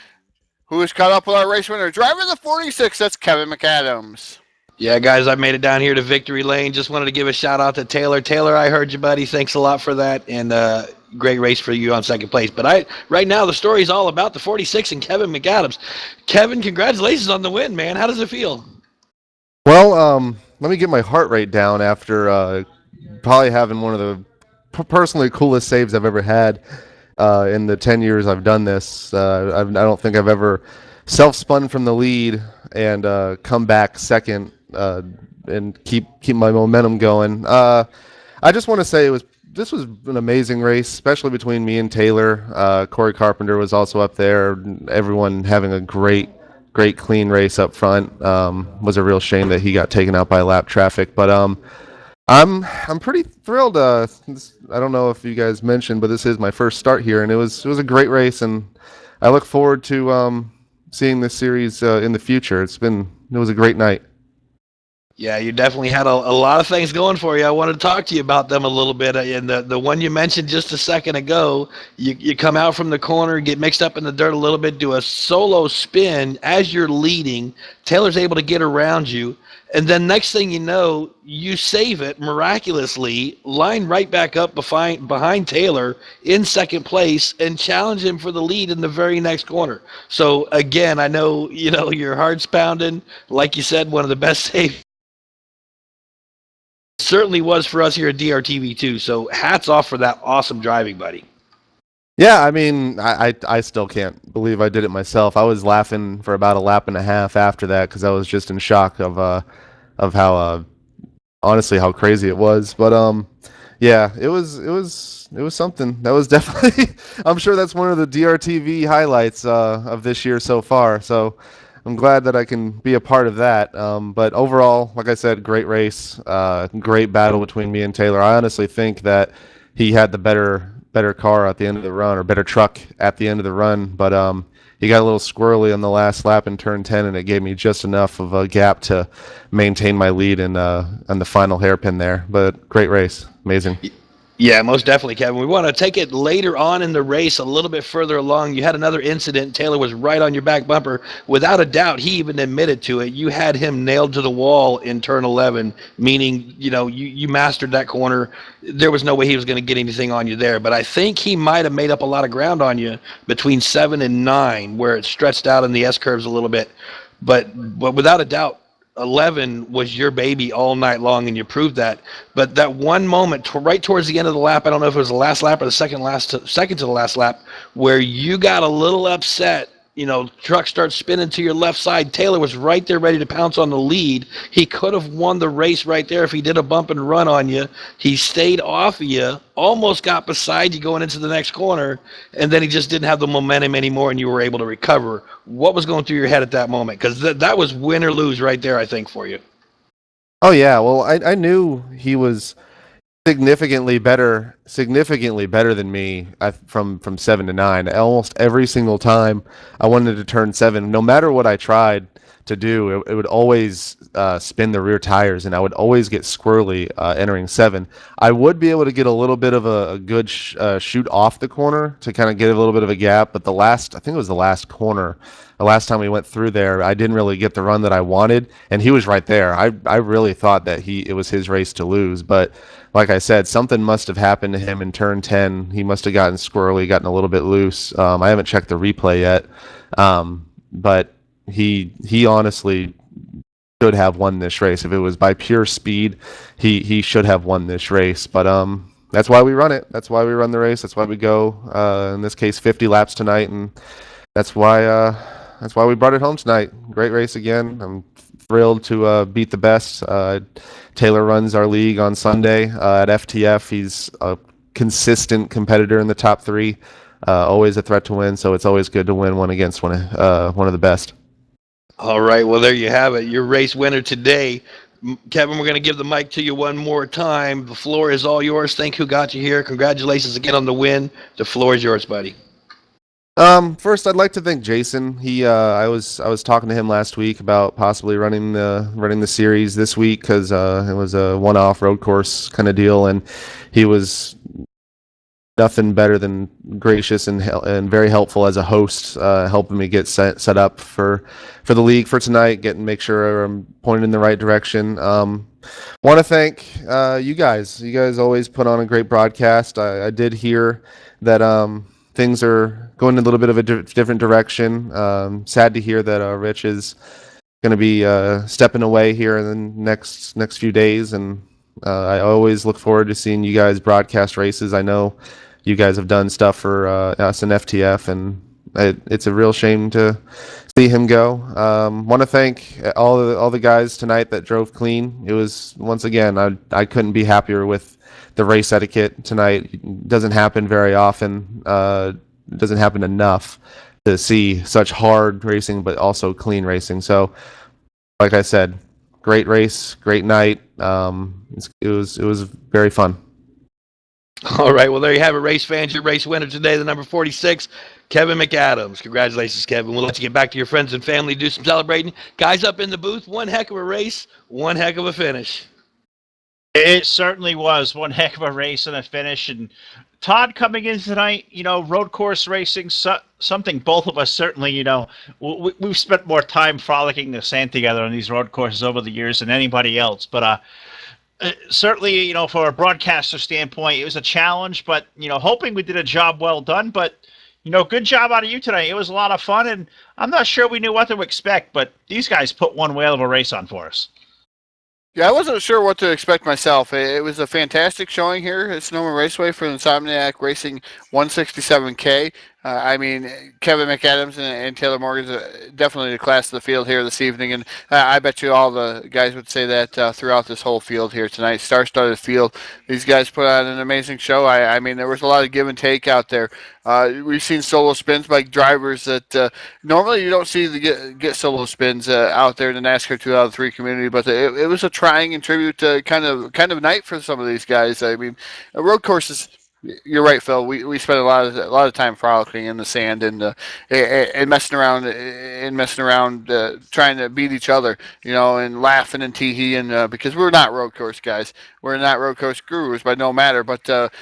who is caught up with our race winner. Driving the 46, that's Kevin McAdams. Yeah, guys, I made it down here to victory lane. Just wanted to give a shout out to Taylor. Taylor, I heard you, buddy. Thanks a lot for that, and great race for you on second place. But right now the story is all about the 46 and Kevin McAdams. Kevin, congratulations on the win, man. How does it feel? Well, let me get my heart rate down after probably having one of the personally coolest saves I've ever had in the 10 years I've done this. I don't think I've ever self-spun from the lead and come back second and keep my momentum going. I just want to say this was an amazing race, especially between me and Taylor. Corey Carpenter was also up there. Everyone having a great clean race up front. Was a real shame that he got taken out by lap traffic, but I'm pretty thrilled. I don't know if you guys mentioned, but this is my first start here, and it was a great race, and I look forward to seeing this series in the future. It was a great night. Yeah, you definitely had a lot of things going for you. I wanted to talk to you about them a little bit. And the one you mentioned just a second ago, you come out from the corner, get mixed up in the dirt a little bit, do a solo spin as you're leading. Taylor's able to get around you. And then next thing you know, you save it miraculously, line right back up behind Taylor in second place, and challenge him for the lead in the very next corner. So again, I know, your heart's pounding. Like you said, one of the best saves certainly was for us here at DRTV too. So hats off for that awesome driving, buddy. Yeah, I mean, I still can't believe I did it myself. I was laughing for about a lap and a half after that because I was just in shock of how honestly how crazy it was. But yeah, it was something. That was definitely I'm sure that's one of the DRTV highlights of this year so far. So I'm glad that I can be a part of that. But overall, like I said, great race, great battle between me and Taylor. I honestly think that he had the better car at the end of the run, or better truck at the end of the run. But he got a little squirrely on the last lap in turn 10, and it gave me just enough of a gap to maintain my lead on the final hairpin there. But great race, amazing. Yeah, most definitely, Kevin. We want to take it later on in the race, a little bit further along. You had another incident. Taylor was right on your back bumper. Without a doubt, he even admitted to it. You had him nailed to the wall in turn 11, meaning, you mastered that corner. There was no way he was going to get anything on you there. But I think he might have made up a lot of ground on you between 7 and 9, where it stretched out in the S-curves a little bit. But without a doubt, 11 was your baby all night long, and you proved that. But that one moment right towards the end of the lap, I don't know if it was the last lap or the second to the last lap, where you got a little upset. Truck starts spinning to your left side. Taylor was right there ready to pounce on the lead. He could have won the race right there if he did a bump and run on you. He stayed off of you, almost got beside you going into the next corner, and then he just didn't have the momentum anymore, and you were able to recover. What was going through your head at that moment? Because that was win or lose right there, I think, for you. Oh yeah, well I knew he was significantly better than me from 7 to 9. Almost every single time I wanted to turn 7, no matter what I tried to do, it would always spin the rear tires, and I would always get squirrely entering 7. I would be able to get a little bit of a good shoot off the corner to kind of get a little bit of a gap, but I think it was the last corner, the last time we went through there, I didn't really get the run that I wanted, and he was right there. I really thought that it was his race to lose, but like I said, something must have happened to him in turn 10. He must have gotten squirrely, gotten a little bit loose. I haven't checked the replay yet, but he honestly should have won this race. If it was by pure speed, he should have won this race. But that's why we run it. That's why we run the race. That's why we go. In this case, 50 laps tonight, and that's why we brought it home tonight. Great race again. I'm thrilled to beat the best. Taylor runs our league on Sunday at FTF. He's a consistent competitor in the top 3, always a threat to win. So it's always good to win one against one of the best. All right, well, there you have it. Your race winner today. Kevin, we're going to give the mic to you one more time. The floor is all yours. Thank who got you here. Congratulations again on the win. The floor is yours, buddy. First, I'd like to thank Jason. I was talking to him last week about possibly running the series this week because it was a one-off road course kind of deal, and he was nothing better than gracious and very helpful as a host, helping me get set up for the league for tonight, make sure I'm pointed in the right direction. Want to thank you guys. You guys always put on a great broadcast. I did hear that things are going in a little bit of a different direction. Sad to hear that Rich is going to be stepping away here in the next few days, and I always look forward to seeing you guys broadcast races. I know you guys have done stuff for us in FTF, and it's a real shame to see him go. Want to thank all the guys tonight that drove clean. It was, once again, I couldn't be happier with the race etiquette tonight. It doesn't happen very often. It doesn't happen enough to see such hard racing, but also clean racing. So, like I said, great race, great night. It was very fun. All right, well, there you have it, race fans. Your race winner today, the number 46, Kevin McAdams. Congratulations, Kevin. We'll let you get back to your friends and family, do some celebrating. Guys up in the booth, one heck of a race, one heck of a finish. It certainly was one heck of a race and a finish. And Todd coming in tonight, road course racing, something both of us certainly, we've spent more time frolicking the sand together on these road courses over the years than anybody else. But certainly, for a broadcaster standpoint, it was a challenge, but, hoping we did a job well done. But, good job out of you tonight. It was a lot of fun, and I'm not sure we knew what to expect, but these guys put one whale of a race on for us. Yeah, I wasn't sure what to expect myself. It was a fantastic showing here at Sonoma Raceway for the Insomniac Racing 167K. Kevin McAdams and Taylor Morgan's definitely the class of the field here this evening, and I bet you all the guys would say that throughout this whole field here tonight. Star-studded field. These guys put on an amazing show. There was a lot of give and take out there. We've seen solo spins by drivers that normally you don't see get solo spins out there in the NASCAR 2 out of 3 community, but it was a trying and tribute kind of night for some of these guys. Road courses. You're right, Phil. We spent a lot of time frolicking in the sand and messing around trying to beat each other, and laughing and tee-heeing because we're not road course guys. We're not road course gurus by no matter. But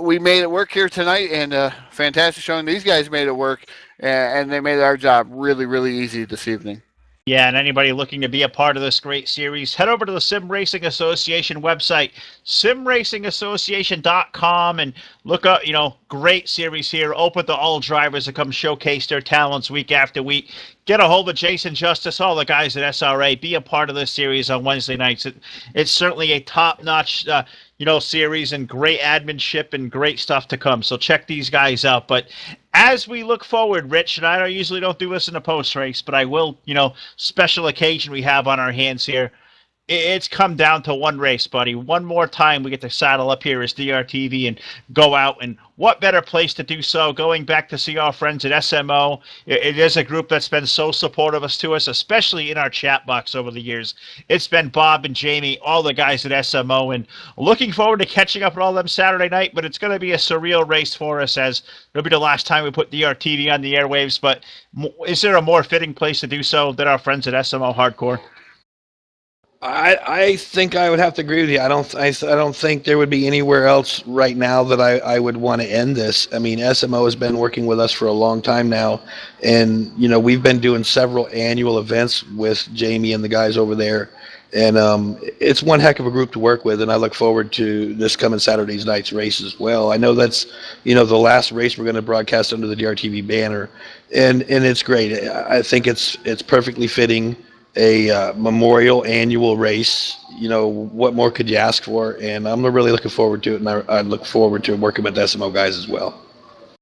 we made it work here tonight, and fantastic showing. These guys made it work, and they made our job really, really easy this evening. Yeah, and anybody looking to be a part of this great series, head over to the Sim Racing Association website, simracingassociation.com, and look up, great series here, open to all drivers to come showcase their talents week after week. Get a hold of Jason Justice, all the guys at SRA, be a part of this series on Wednesday nights. It's certainly a top-notch series and great adminship and great stuff to come. So check these guys out. But as we look forward, Rich, and I usually don't do this in a post-race, but I will, special occasion we have on our hands here. It's come down to one race, buddy. One more time we get to saddle up here as DRTV and go out. And what better place to do so? Going back to see our friends at SMO. It is a group that's been so supportive to us, especially in our chat box over the years. It's been Bob and Jamie, all the guys at SMO, and looking forward to catching up with all of them Saturday night. But it's going to be a surreal race for us, as it'll be the last time we put DRTV on the airwaves. But is there a more fitting place to do so than our friends at SMO Hardcore? I think I would have to agree with you. I don't think there would be anywhere else right now that I would want to end this. SMO has been working with us for a long time now, and we've been doing several annual events with Jamie and the guys over there, and it's one heck of a group to work with, and I look forward to this coming Saturday's night's race as well. I know that's the last race we're going to broadcast under the DRTV banner, and it's great. I think it's perfectly fitting. A memorial annual race. What more could you ask for? And I'm really looking forward to it, and I look forward to working with the SMO guys as well.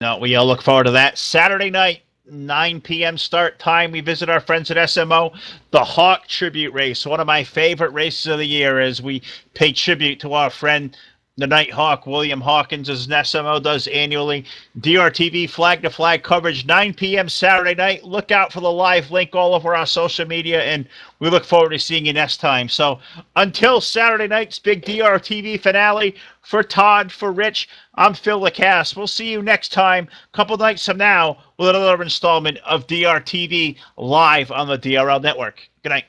No, we all look forward to that. Saturday night, 9 p.m. start time. We visit our friends at SMO, the Hawk Tribute Race, one of my favorite races of the year, as we pay tribute to our friend, the Nighthawk, William Hawkins, as SMO does annually. DRTV flag-to-flag coverage, 9 p.m. Saturday night. Look out for the live link all over our social media, and we look forward to seeing you next time. So until Saturday night's big DRTV finale, for Todd, for Rich, I'm Phil Lacasse. We'll see you next time, a couple nights from now, with another installment of DRTV live on the DRL Network. Good night.